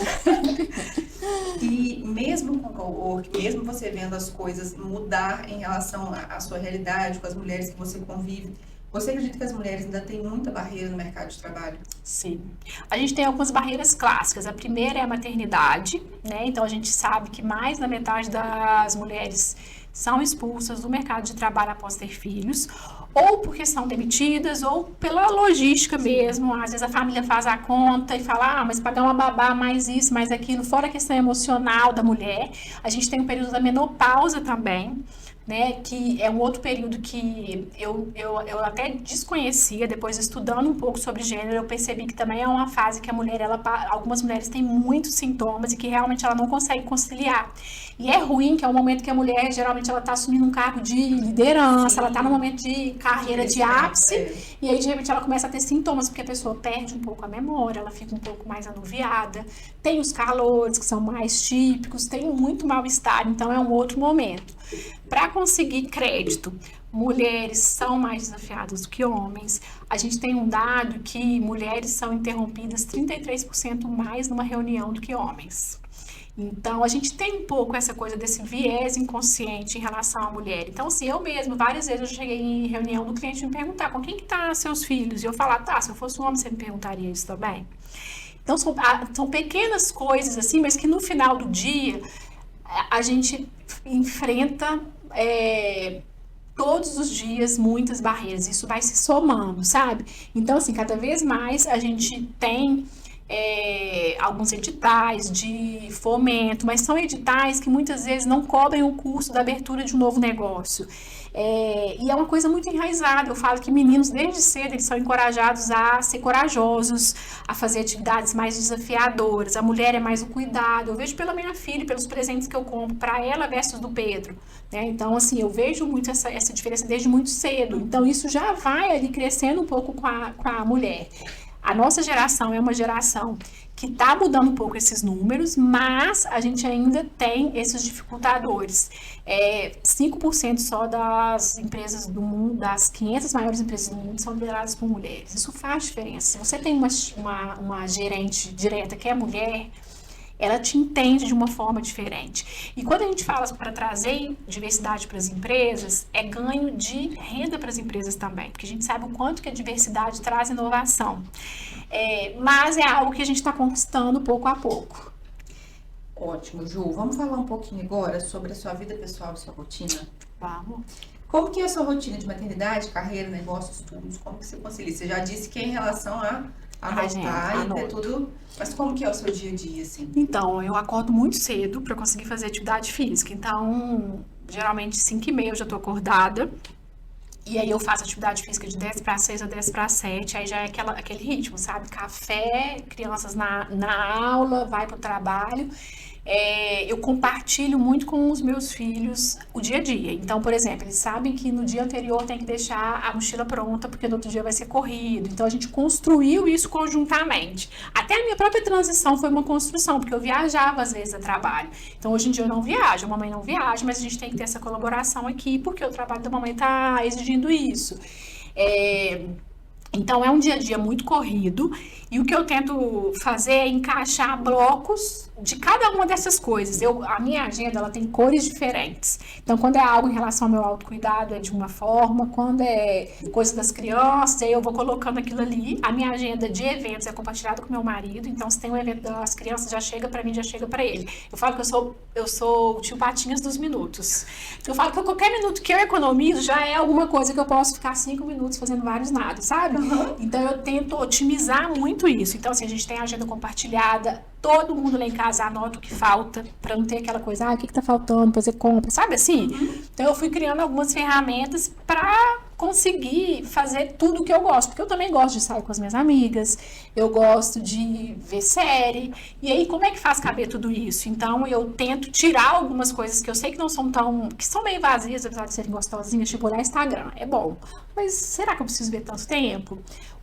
[SPEAKER 1] E mesmo com o cowork, mesmo você vendo as coisas mudar em relação à sua realidade, com as mulheres que você convive, você acredita que as mulheres ainda têm muita barreira no mercado de trabalho?
[SPEAKER 2] Sim. A gente tem algumas barreiras clássicas. A primeira é a maternidade, né? Então, a gente sabe que mais da metade das mulheres são expulsas do mercado de trabalho após ter filhos, ou porque são demitidas, ou pela logística mesmo. Às vezes a família faz a conta e fala, mas pagar uma babá, mais isso, mais aquilo, fora a questão emocional da mulher. A gente tem o período da menopausa também, né, que é um outro período que eu até desconhecia. Depois, estudando um pouco sobre gênero, eu percebi que também é uma fase que a mulher, algumas mulheres têm muitos sintomas e que realmente ela não consegue conciliar. E é ruim, que é o momento que a mulher, geralmente, ela está assumindo um cargo de liderança, sim, ela está no momento de carreira de ápice, e aí, de repente, ela começa a ter sintomas, porque a pessoa perde um pouco a memória, ela fica um pouco mais anuviada, tem os calores, que são mais típicos, tem muito mal-estar, então é um outro momento. Para conseguir crédito, mulheres são mais desafiadas do que homens. A gente tem um dado que mulheres são interrompidas 33% mais numa reunião do que homens. Então, a gente tem um pouco essa coisa desse viés inconsciente em relação à mulher. Então, assim, eu mesmo, várias vezes eu cheguei em reunião do cliente me perguntar com quem que tá seus filhos? E eu falar, tá, se eu fosse um homem, você me perguntaria isso também? Então, são pequenas coisas assim, mas que no final do dia a gente enfrenta todos os dias muitas barreiras, isso vai se somando, sabe? Então, assim, cada vez mais a gente tem alguns editais de fomento, mas são editais que muitas vezes não cobrem o custo da abertura de um novo negócio. E é uma coisa muito enraizada. Eu falo que meninos, desde cedo, eles são encorajados a ser corajosos, a fazer atividades mais desafiadoras. A mulher é mais o cuidado. Eu vejo pela minha filha, pelos presentes que eu compro para ela versus do Pedro, né? Então, assim, eu vejo muito essa diferença desde muito cedo. Então, isso já vai ali crescendo um pouco com a mulher. A nossa geração é uma geração que está mudando um pouco esses números, mas a gente ainda tem esses dificultadores. 5% só das empresas do mundo, das 500 maiores empresas do mundo, são lideradas por mulheres. Isso faz diferença. Se você tem uma gerente direta que é mulher, ela te entende de uma forma diferente. E quando a gente fala para trazer diversidade para as empresas, é ganho de renda para as empresas também, porque a gente sabe o quanto que a diversidade traz inovação. Mas é algo que a gente está conquistando pouco a pouco.
[SPEAKER 1] Ótimo, Ju. Vamos falar um pouquinho agora sobre a sua vida pessoal e sua rotina?
[SPEAKER 2] Vamos.
[SPEAKER 1] Como que é a sua rotina de maternidade, carreira, negócios, estudos? Como que você concilia? Você já disse que é em relação a Anotar e ter
[SPEAKER 2] anoto.
[SPEAKER 1] tudo. Mas como que é o seu dia a dia, assim?
[SPEAKER 2] Então, eu acordo muito cedo para conseguir fazer atividade física. Então, geralmente 5h30 eu já tô acordada. E aí eu faço atividade física de 10 para 6 ou 10 para 7, aí já é aquele ritmo, sabe? Café, crianças na aula, vai pro trabalho. Eu compartilho muito com os meus filhos o dia a dia. Então, por exemplo, eles sabem que no dia anterior tem que deixar a mochila pronta, porque no outro dia vai ser corrido. Então, a gente construiu isso conjuntamente. Até a minha própria transição foi uma construção, porque eu viajava às vezes a trabalho. Então, hoje em dia eu não viajo, a mamãe não viaja, mas a gente tem que ter essa colaboração aqui, porque o trabalho da mamãe está exigindo isso. Então, é um dia a dia muito corrido e o que eu tento fazer é encaixar blocos de cada uma dessas coisas. A minha agenda, ela tem cores diferentes. Então, quando é algo em relação ao meu autocuidado, é de uma forma. Quando é coisa das crianças, aí eu vou colocando aquilo ali. A minha agenda de eventos é compartilhada com meu marido. Então, se tem um evento das crianças, já chega para mim, já chega para ele. Eu falo que eu sou o tio Patinhas dos minutos. Eu falo que qualquer minuto que eu economizo já é alguma coisa que eu posso ficar 5 minutos fazendo vários nada, sabe? Então, eu tento otimizar muito isso. Então, assim, a gente tem a agenda compartilhada, todo mundo lá em casa anota o que falta, para não ter aquela coisa, o que tá faltando, fazer compra, sabe assim? Então, eu fui criando algumas ferramentas para conseguir fazer tudo o que eu gosto, porque eu também gosto de sair com as minhas amigas, eu gosto de ver série, e aí como é que faz caber tudo isso? Então, eu tento tirar algumas coisas que eu sei que não são que são meio vazias, apesar de serem gostosinhas, tipo olhar Instagram, é bom, mas será que eu preciso ver tanto tempo?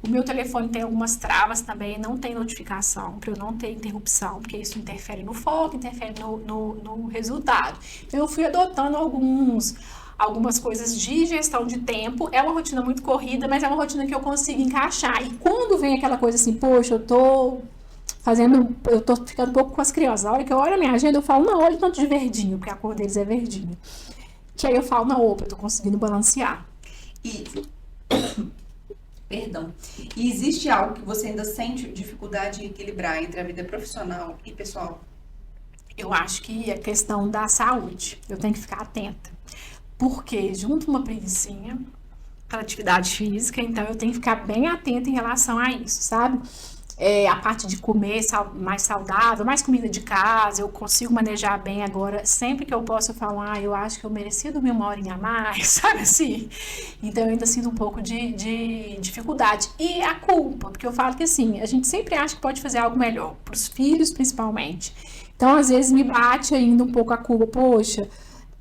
[SPEAKER 2] O meu telefone tem algumas travas também, não tem notificação, para eu não ter interrupção, porque isso interfere no foco, interfere no resultado. Então, eu fui adotando algumas coisas de gestão de tempo. É uma rotina muito corrida, mas é uma rotina que eu consigo encaixar. E quando vem aquela coisa assim, poxa, eu tô ficando um pouco com as crianças. A hora que eu olho a minha agenda, eu falo, não, olha o tanto de verdinho, porque a cor deles é verdinho. Que aí eu falo, não, opa, eu tô conseguindo balancear.
[SPEAKER 1] Perdão. E existe algo que você ainda sente dificuldade em equilibrar entre a vida profissional e pessoal?
[SPEAKER 2] Eu acho que é questão da saúde. Eu tenho que ficar atenta. Porque junto uma preguicinha para atividade física, então eu tenho que ficar bem atenta em relação a isso, sabe? A parte de comer mais saudável, mais comida de casa, eu consigo manejar bem agora. Sempre que eu posso, eu falo, eu acho que eu merecia dormir uma horinha a mais, sabe assim? Então eu ainda sinto um pouco de dificuldade. E a culpa, porque eu falo que assim, a gente sempre acha que pode fazer algo melhor, para os filhos principalmente. Então às vezes me bate ainda um pouco a culpa, poxa,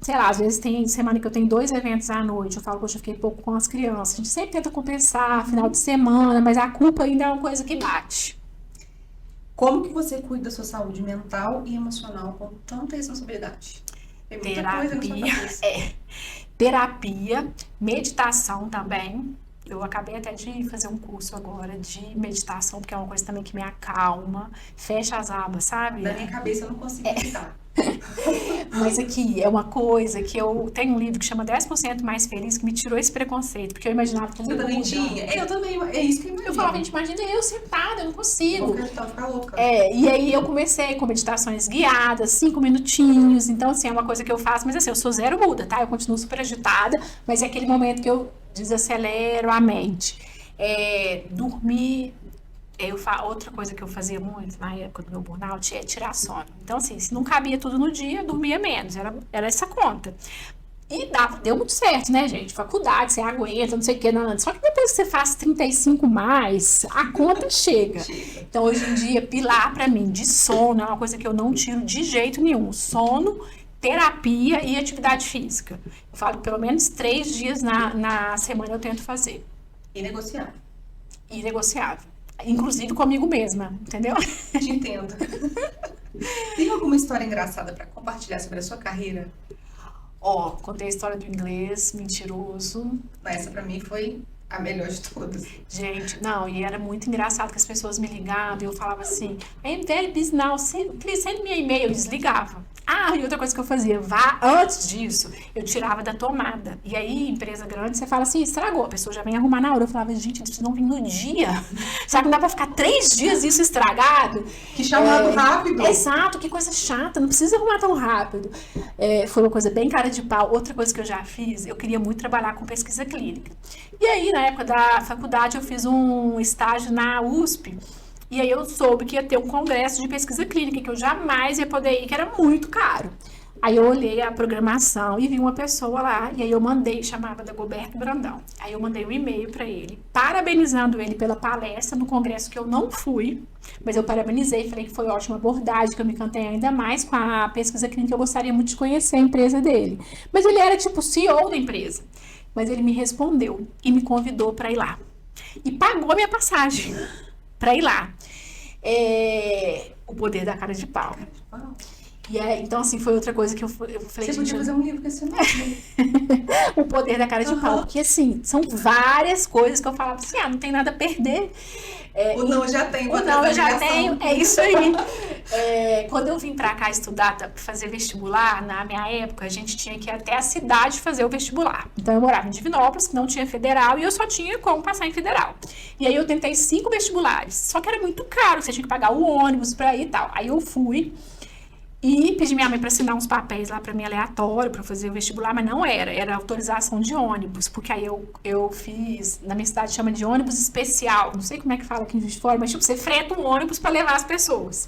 [SPEAKER 2] sei lá, às vezes tem semana que eu tenho 2 eventos à noite, eu falo, poxa, eu fiquei pouco com as crianças. A gente sempre tenta compensar, final de semana, mas a culpa ainda é uma coisa que bate.
[SPEAKER 1] Como que você cuida da sua saúde mental e emocional com tanta responsabilidade? Tem muita coisa na sua cabeça.
[SPEAKER 2] Terapia, meditação também. Eu acabei até de fazer um curso agora de meditação, porque é uma coisa também que me acalma, fecha as abas, sabe?
[SPEAKER 1] Na minha cabeça eu não consigo meditar.
[SPEAKER 2] Mas aqui é uma coisa que eu tenho um livro que chama 10% Mais Feliz, que me tirou esse preconceito, porque eu imaginava que
[SPEAKER 1] Você também tinha? Eu também, é isso que eu imagino.
[SPEAKER 2] Eu falava, gente, imagina eu sentada, eu não consigo.
[SPEAKER 1] Vou ficar louca.
[SPEAKER 2] E aí eu comecei com meditações guiadas, 5 minutinhos, então assim, é uma coisa que eu faço, mas assim, eu sou zero muda, tá? Eu continuo super agitada, mas é aquele momento que eu desacelero a mente. Dormir. Outra coisa que eu fazia muito na época do meu burnout é tirar sono. Então, assim, se não cabia tudo no dia, eu dormia menos. Era essa conta. E deu muito certo, né, gente? Faculdade, você aguenta, não sei o que, não. Só que depois que você faz 35 mais, a conta chega. Então, hoje em dia, pilar pra mim de sono é uma coisa que eu não tiro de jeito nenhum. Sono, terapia e atividade física. Eu falo que pelo menos 3 dias na semana eu tento fazer.
[SPEAKER 1] Inegociável.
[SPEAKER 2] Inegociável. Inclusive comigo mesma, entendeu?
[SPEAKER 1] Te entendo. Tem alguma história engraçada para compartilhar sobre a sua carreira?
[SPEAKER 2] Contei a história do inglês mentiroso.
[SPEAKER 1] Essa para mim foi a melhor de todas.
[SPEAKER 2] Gente, não, e era muito engraçado que as pessoas me ligavam e eu falava assim, I'm very busy now, please send me an e-mail. Eu desligava. Ah, e outra coisa que eu fazia, antes disso, eu tirava da tomada. E aí, empresa grande, você fala assim, estragou, a pessoa já vem arrumar na hora. Eu falava, gente, isso não vem no dia. Será que não dá pra ficar 3 dias isso estragado?
[SPEAKER 1] Que chamado rápido.
[SPEAKER 2] Exato, que coisa chata, não precisa arrumar tão rápido. Foi uma coisa bem cara de pau. Outra coisa que eu já fiz, eu queria muito trabalhar com pesquisa clínica. E aí, na época da faculdade, eu fiz um estágio na USP. E aí eu soube que ia ter um congresso de pesquisa clínica, que eu jamais ia poder ir, que era muito caro. Aí eu olhei a programação e vi uma pessoa lá, e aí eu mandei, chamava Dagoberto Brandão. Aí eu mandei um e-mail para ele, parabenizando ele pela palestra no congresso que eu não fui, mas eu parabenizei, falei que foi ótima abordagem, que eu me encantei ainda mais com a pesquisa clínica, eu gostaria muito de conhecer a empresa dele. Mas ele era tipo CEO da empresa. Mas ele me respondeu e me convidou para ir lá. E pagou a minha passagem para ir lá. O poder da cara de pau. Então, assim, foi outra coisa que eu falei...
[SPEAKER 1] Você podia fazer um livro com esse nome.
[SPEAKER 2] O poder da cara de pau. Porque, assim, são várias coisas que eu falava assim, não tem nada a perder.
[SPEAKER 1] O não eu já tenho.
[SPEAKER 2] O não eu já tenho, é isso aí. Quando eu vim pra cá estudar, fazer vestibular, na minha época, a gente tinha que ir até a cidade fazer o vestibular. Então, eu morava em Divinópolis, que não tinha federal, e eu só tinha como passar em federal. E aí, eu tentei 5 vestibulares. Só que era muito caro, você tinha que pagar o ônibus pra ir e tal. Aí, eu fui... E pedi minha mãe para assinar uns papéis lá para mim aleatório, para fazer o vestibular, mas não era autorização de ônibus, porque aí eu fiz, na minha cidade chama de ônibus especial, não sei como é que fala aqui em Juiz de Fora, mas tipo, você freta um ônibus para levar as pessoas.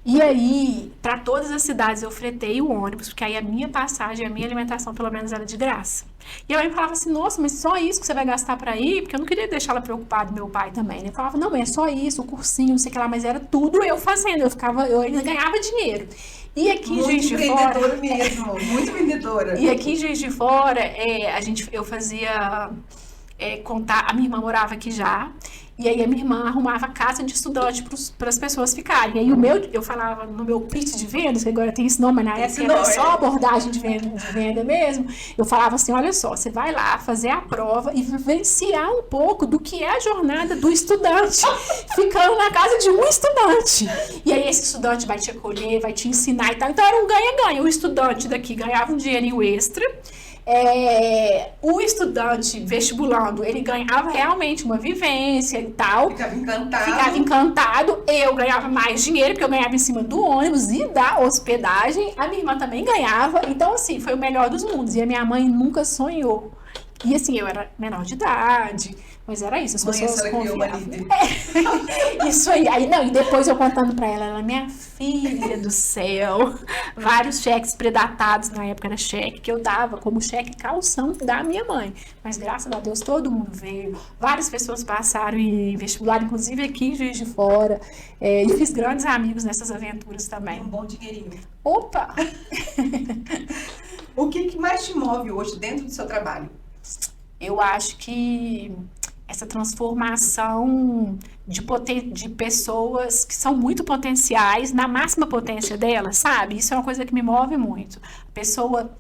[SPEAKER 2] E aí, para todas as cidades eu fretei o ônibus, porque aí a minha passagem, a minha alimentação pelo menos era de graça. E a mãe falava assim, nossa, mas só isso que você vai gastar para ir? Porque eu não queria deixar ela preocupada, meu pai também, né? Eu falava, não, é só isso, o cursinho, não sei o que lá, mas era tudo eu fazendo, eu ainda ganhava dinheiro. E aqui em Juiz de Fora...
[SPEAKER 1] Muito vendedora mesmo, muito vendedora.
[SPEAKER 2] E aqui em Juiz de Fora, eu fazia... contar, a minha irmã morava aqui já, e aí a minha irmã arrumava casa de estudante para as pessoas ficarem. E aí eu falava no meu pitch de vendas, que agora tem esse nome, mas na época era só abordagem de venda mesmo, eu falava assim, olha só, você vai lá fazer a prova e vivenciar um pouco do que é a jornada do estudante, ficando na casa de um estudante. E aí esse estudante vai te acolher, vai te ensinar e tal. Então era um ganha-ganha. O estudante daqui ganhava um dinheirinho extra, o estudante vestibulando, ele ganhava realmente uma vivência e tal. Ficava encantado. Eu ganhava mais dinheiro, porque eu ganhava em cima do ônibus e da hospedagem. A minha irmã também ganhava. Então, assim, foi o melhor dos mundos. E a minha mãe nunca sonhou. E, assim, eu era menor de idade. Mas era isso, as pessoas confiavam. Isso aí. E depois eu contando pra ela, minha filha do céu, vários cheques predatados, na época era cheque, que eu dava como cheque calção da minha mãe. Mas graças a Deus todo mundo veio, várias pessoas passaram em vestibular, inclusive aqui em Juiz de Fora, e fiz grandes amigos nessas aventuras também.
[SPEAKER 1] Um bom dinheirinho.
[SPEAKER 2] Opa!
[SPEAKER 1] O que mais te move hoje dentro do seu trabalho?
[SPEAKER 2] Eu acho que essa transformação de pessoas que são muito potenciais, na máxima potência delas, sabe? Isso é uma coisa que me move muito. A pessoa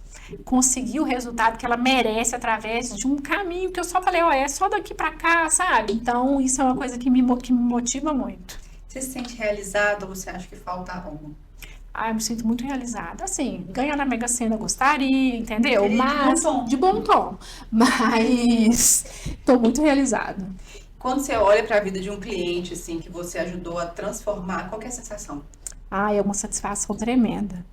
[SPEAKER 2] conseguir o resultado que ela merece através de um caminho que eu só falei, é só daqui pra cá, sabe? Então, isso é uma coisa que me motiva muito.
[SPEAKER 1] Você se sente realizada ou você acha que falta algo?
[SPEAKER 2] Eu me sinto muito realizada. Assim, ganhar na Mega Sena eu gostaria, entendeu? Mas de bom tom. Mas tô muito realizada.
[SPEAKER 1] Quando você olha para a vida de um cliente, assim, que você ajudou a transformar, qual que é a sensação?
[SPEAKER 2] É uma satisfação tremenda.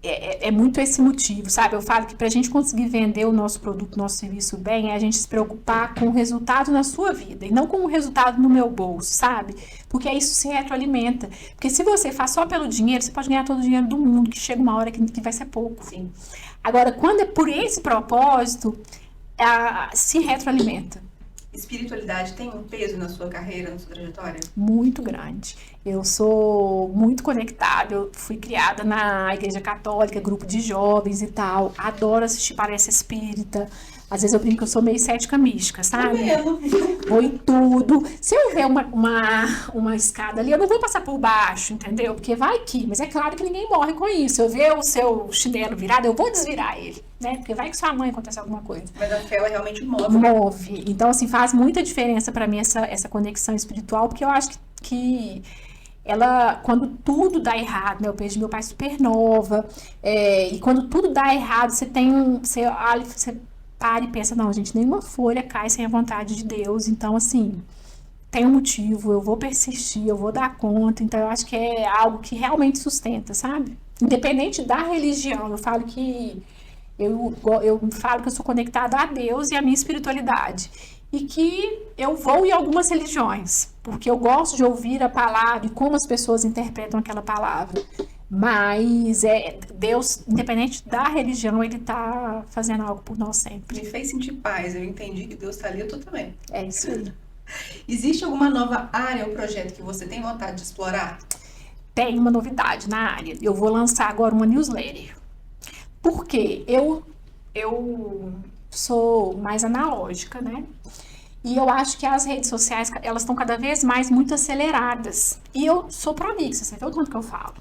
[SPEAKER 2] É muito esse motivo, sabe? Eu falo que para a gente conseguir vender o nosso produto, nosso serviço bem, é a gente se preocupar com o resultado na sua vida e não com o resultado no meu bolso, sabe? Porque isso se retroalimenta. Porque se você faz só pelo dinheiro, você pode ganhar todo o dinheiro do mundo, que chega uma hora que vai ser pouco.
[SPEAKER 1] Sim.
[SPEAKER 2] Agora, quando é por esse propósito, se retroalimenta.
[SPEAKER 1] Espiritualidade tem um peso na sua carreira, na sua trajetória?
[SPEAKER 2] Muito grande. Eu sou muito conectada, eu fui criada na Igreja Católica, grupo de jovens e tal. Adoro assistir palestra espírita. Às vezes eu brinco que eu sou meio cética mística, sabe? Vou em tudo. Se eu ver uma escada ali, eu não vou passar por baixo, entendeu? Porque vai que. Mas é claro que ninguém morre com isso. Eu ver o seu chinelo virado, eu vou desvirar ele, né? Porque vai que sua mãe acontece alguma coisa.
[SPEAKER 1] Mas a fé, ela realmente move.
[SPEAKER 2] Move. Então, assim, faz muita diferença pra mim essa conexão espiritual, porque eu acho que ela, quando tudo dá errado, né? Eu perdi meu pai super nova, e quando tudo dá errado, você olha, você para e pensa, não, gente, nenhuma folha cai sem a vontade de Deus, então, assim, tem um motivo, eu vou persistir, eu vou dar conta, então eu acho que é algo que realmente sustenta, sabe? Independente da religião, eu falo que eu sou conectada a Deus e a minha espiritualidade. E que eu vou em algumas religiões, porque eu gosto de ouvir a palavra e como as pessoas interpretam aquela palavra. Mas Deus, independente da religião, ele está fazendo algo por nós sempre.
[SPEAKER 1] Me fez sentir paz, eu entendi que Deus está ali, eu tô também.
[SPEAKER 2] É isso aí.
[SPEAKER 1] Existe alguma nova área ou projeto que você tem vontade de explorar?
[SPEAKER 2] Tem uma novidade na área. Eu vou lançar agora uma newsletter. Porque eu sou mais analógica, né? E eu acho que as redes sociais, elas estão cada vez mais muito aceleradas. E eu sou prolixa, você vê o tanto que eu falo.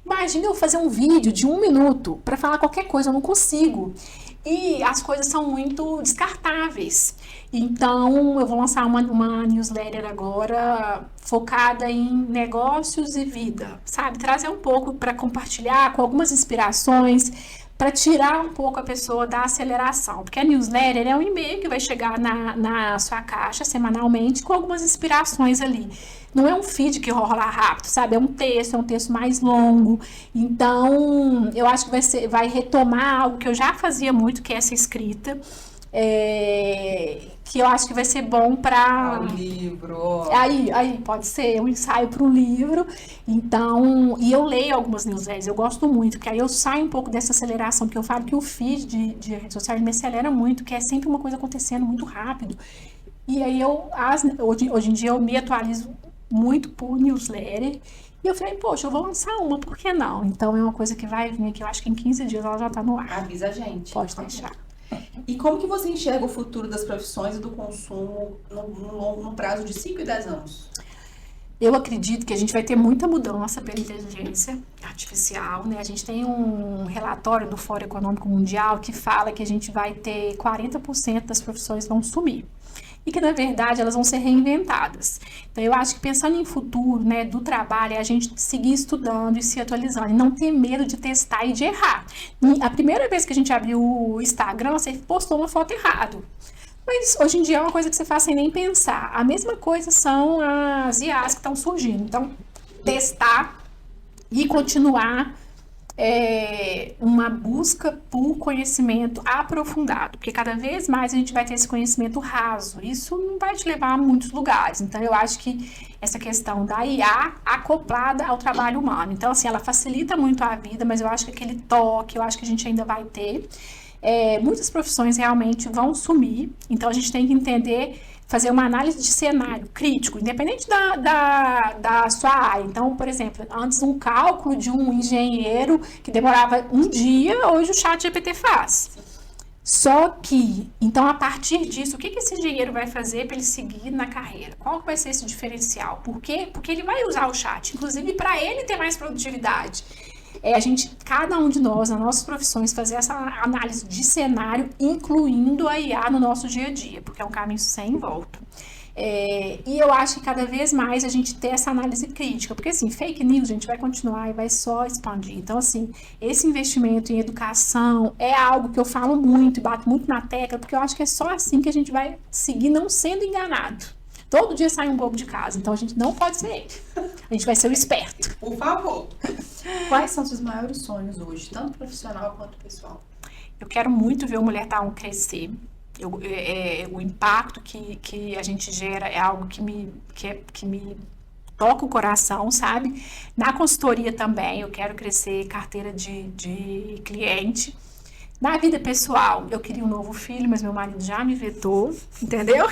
[SPEAKER 2] Imagina eu fazer um vídeo de 1 minuto para falar qualquer coisa, eu não consigo. E as coisas são muito descartáveis. Então, eu vou lançar uma newsletter agora focada em negócios e vida, sabe? Trazer um pouco para compartilhar com algumas inspirações, para tirar um pouco a pessoa da aceleração. Porque a newsletter é um e-mail que vai chegar na sua caixa semanalmente com algumas inspirações ali. Não é um feed que rola rápido, sabe? É um texto mais longo. Então, eu acho que vai retomar algo que eu já fazia muito, que é essa escrita. Que eu acho que vai ser bom para
[SPEAKER 1] um livro.
[SPEAKER 2] Aí pode ser um ensaio para um livro. Então, e eu leio algumas newsletters, eu gosto muito, porque aí eu saio um pouco dessa aceleração, porque eu falo que o feed de rede social me acelera muito, que é sempre uma coisa acontecendo muito rápido. E aí hoje em dia eu me atualizo muito por newsletter. E eu falei, poxa, eu vou lançar uma, por que não? Então é uma coisa que vai vir aqui, eu acho que em 15 dias ela já tá no ar.
[SPEAKER 1] Avisa a gente.
[SPEAKER 2] Pode deixar.
[SPEAKER 1] E como que você enxerga o futuro das profissões e do consumo no prazo de 5 e 10 anos?
[SPEAKER 2] Eu acredito que a gente vai ter muita mudança pela inteligência artificial, né? A gente tem um relatório do Fórum Econômico Mundial que fala que a gente vai ter 40% das profissões vão sumir. E que, na verdade, elas vão ser reinventadas. Então, eu acho que pensando em futuro, né, do trabalho, é a gente seguir estudando e se atualizando, e não ter medo de testar e de errar. E a primeira vez que a gente abriu o Instagram, você postou uma foto errada. Mas, hoje em dia, é uma coisa que você faz sem nem pensar. A mesma coisa são as IAs que estão surgindo. Então, testar e continuar uma busca por conhecimento aprofundado, porque cada vez mais a gente vai ter esse conhecimento raso, isso não vai te levar a muitos lugares. Então eu acho que essa questão da IA acoplada ao trabalho humano, então assim, ela facilita muito a vida, mas eu acho que aquele toque, eu acho que a gente ainda vai ter. Muitas profissões realmente vão sumir, então a gente tem que entender, fazer uma análise de cenário crítico, independente da sua área. Então, por exemplo, antes um cálculo de um engenheiro que demorava um dia, hoje o ChatGPT faz. Só que, então, a partir disso, o que esse engenheiro vai fazer para ele seguir na carreira? Qual vai ser esse diferencial? Por quê? Porque ele vai usar o chat, inclusive para ele ter mais produtividade. Cada um de nós, nas nossas profissões, fazer essa análise de cenário, incluindo a IA no nosso dia a dia, porque é um caminho sem volta. E eu acho que cada vez mais a gente ter essa análise crítica, porque assim, fake news a gente vai continuar e vai só expandir. Então assim, esse investimento em educação é algo que eu falo muito e bato muito na tecla, porque eu acho que é só assim que a gente vai seguir não sendo enganado. Todo dia sai um bobo de casa, então a gente não pode ser ele. A gente vai ser o esperto.
[SPEAKER 1] Por favor. Quais são seus maiores sonhos hoje, tanto profissional quanto pessoal?
[SPEAKER 2] Eu quero muito ver o Mulher Tá.1 crescer. O impacto que a gente gera é algo que me toca o coração, sabe? Na consultoria também, eu quero crescer carteira de cliente. Na vida pessoal, eu queria um novo filho, mas meu marido já me vetou, entendeu?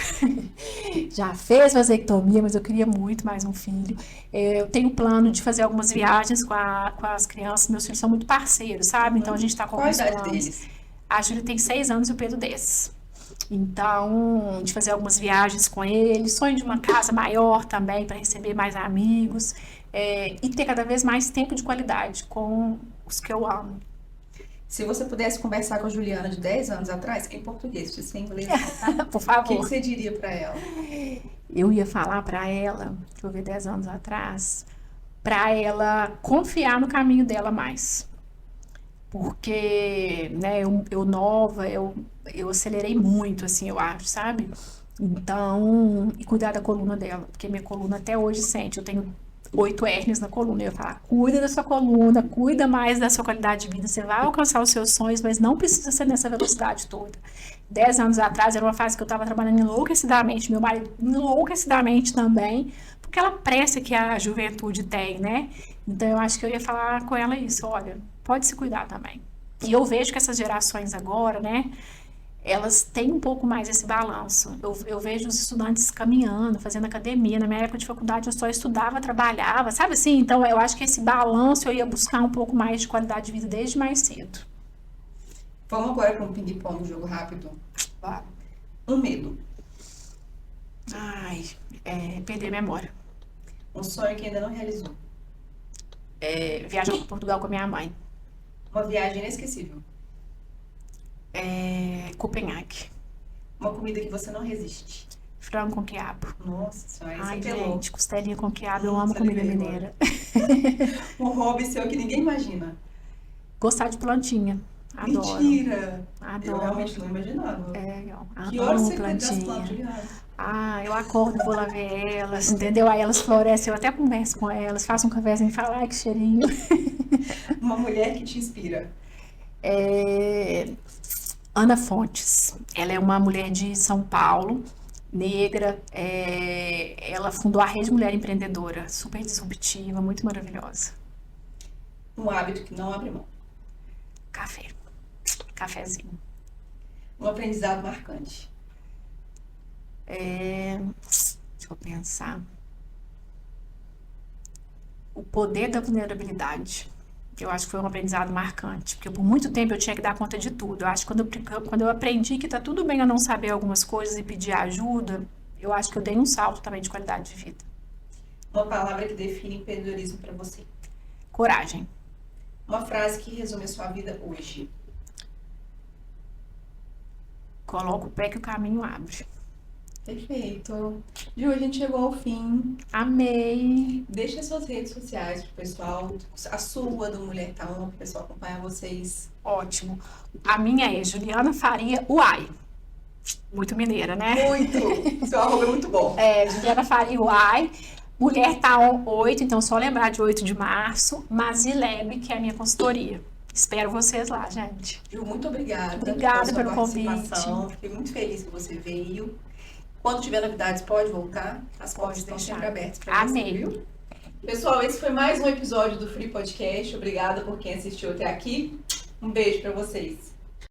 [SPEAKER 2] Já fez vasectomia, mas eu queria muito mais um filho. Eu tenho plano de fazer algumas viagens com as crianças, meus filhos são muito parceiros, sabe? Então a gente tá com alguns planos. Qual a idade deles? A Júlia tem 6 anos e o Pedro 10. Então, de fazer algumas viagens com eles, sonho de uma casa maior também, para receber mais amigos, e ter cada vez mais tempo de qualidade com os que eu amo.
[SPEAKER 1] Se você pudesse conversar com a Juliana de 10 anos atrás, em português, sem inglês, não, tá?
[SPEAKER 2] Por
[SPEAKER 1] O que
[SPEAKER 2] favor.
[SPEAKER 1] você diria para ela?
[SPEAKER 2] Eu ia falar pra ela, deixa eu ver, 10 anos atrás, pra ela confiar no caminho dela mais. Porque, né, eu nova, eu acelerei muito, assim, eu acho, sabe? Então, e cuidar da coluna dela, porque minha coluna até hoje sente, eu tenho 8 hérnias na coluna, eu ia falar, cuida da sua coluna, cuida mais da sua qualidade de vida, você vai alcançar os seus sonhos, mas não precisa ser nessa velocidade toda. 10 anos atrás era uma fase que eu estava trabalhando enlouquecidamente, meu marido enlouquecidamente também, porque ela pressa que a juventude tem, né? Então eu acho que eu ia falar com ela isso, olha, pode se cuidar também. E eu vejo que essas gerações agora, né, elas têm um pouco mais esse balanço. Eu vejo os estudantes caminhando, fazendo academia. Na minha época de faculdade eu só estudava, trabalhava, sabe assim? Então eu acho que esse balanço eu ia buscar um pouco mais de qualidade de vida desde mais cedo.
[SPEAKER 1] Vamos agora para um ping-pong, um jogo rápido.
[SPEAKER 2] Claro.
[SPEAKER 1] Um medo.
[SPEAKER 2] Ai, perder a memória.
[SPEAKER 1] Um sonho que ainda não realizou.
[SPEAKER 2] Viajar para Portugal com a minha mãe.
[SPEAKER 1] Uma viagem inesquecível.
[SPEAKER 2] Copenhague.
[SPEAKER 1] Uma comida que você não resiste.
[SPEAKER 2] Frango com quiabo.
[SPEAKER 1] Nossa senhora,
[SPEAKER 2] Ai,
[SPEAKER 1] isso apelou.
[SPEAKER 2] gente, costelinha com quiabo, eu amo comida
[SPEAKER 1] Salivei
[SPEAKER 2] mineira.
[SPEAKER 1] Um hobby seu que ninguém imagina.
[SPEAKER 2] Gostar de plantinha. Adoro.
[SPEAKER 1] Mentira! Eu
[SPEAKER 2] Adoro.
[SPEAKER 1] realmente não imaginava.
[SPEAKER 2] Adoro
[SPEAKER 1] Que horas você cuida das
[SPEAKER 2] plantinha.
[SPEAKER 1] plantas, Juliana?
[SPEAKER 2] Eu acordo, vou lá ver elas, entendeu? Aí elas florescem, eu até converso com elas, faço um cafezinho e falo, ai, que cheirinho.
[SPEAKER 1] Uma mulher que te inspira.
[SPEAKER 2] Ana Fontes, ela é uma mulher de São Paulo, negra, ela fundou a Rede Mulher Empreendedora, super disruptiva, muito maravilhosa.
[SPEAKER 1] Um hábito que não abre mão.
[SPEAKER 2] Café, cafezinho.
[SPEAKER 1] Um aprendizado marcante.
[SPEAKER 2] Deixa eu pensar. O poder da vulnerabilidade. Eu acho que foi um aprendizado marcante, porque por muito tempo eu tinha que dar conta de tudo. Eu acho que quando eu aprendi que tá tudo bem eu não saber algumas coisas e pedir ajuda, eu acho que eu dei um salto também de qualidade de vida.
[SPEAKER 1] Uma palavra que define empreendedorismo para você.
[SPEAKER 2] Coragem.
[SPEAKER 1] Uma frase que resume a sua vida hoje.
[SPEAKER 2] Coloca o pé que o caminho abre.
[SPEAKER 1] Perfeito. Ju, a gente chegou ao fim.
[SPEAKER 2] Amei.
[SPEAKER 1] Deixa suas redes sociais pro pessoal, a sua do Mulher Tá On, pro pessoal acompanhar vocês.
[SPEAKER 2] Ótimo. A minha é Juliana Faria Uai. Muito mineira, né?
[SPEAKER 1] Muito! Seu arroba é muito bom.
[SPEAKER 2] Juliana Faria Uai. Mulher Tá On 8, então só lembrar de 8 de março. Mazilab, que é a minha consultoria. Espero vocês lá, gente.
[SPEAKER 1] Ju, muito obrigada.
[SPEAKER 2] Obrigada
[SPEAKER 1] pela sua
[SPEAKER 2] pelo
[SPEAKER 1] participação.
[SPEAKER 2] convite.
[SPEAKER 1] Fiquei muito feliz que você veio. Quando tiver novidades, pode voltar. As
[SPEAKER 2] Pode
[SPEAKER 1] portas estão
[SPEAKER 2] deixar.
[SPEAKER 1] sempre abertas para você,
[SPEAKER 2] Amei.
[SPEAKER 1] viu? Pessoal, esse foi mais um episódio do Free Podcast. Obrigada por quem assistiu até aqui. Um beijo para vocês.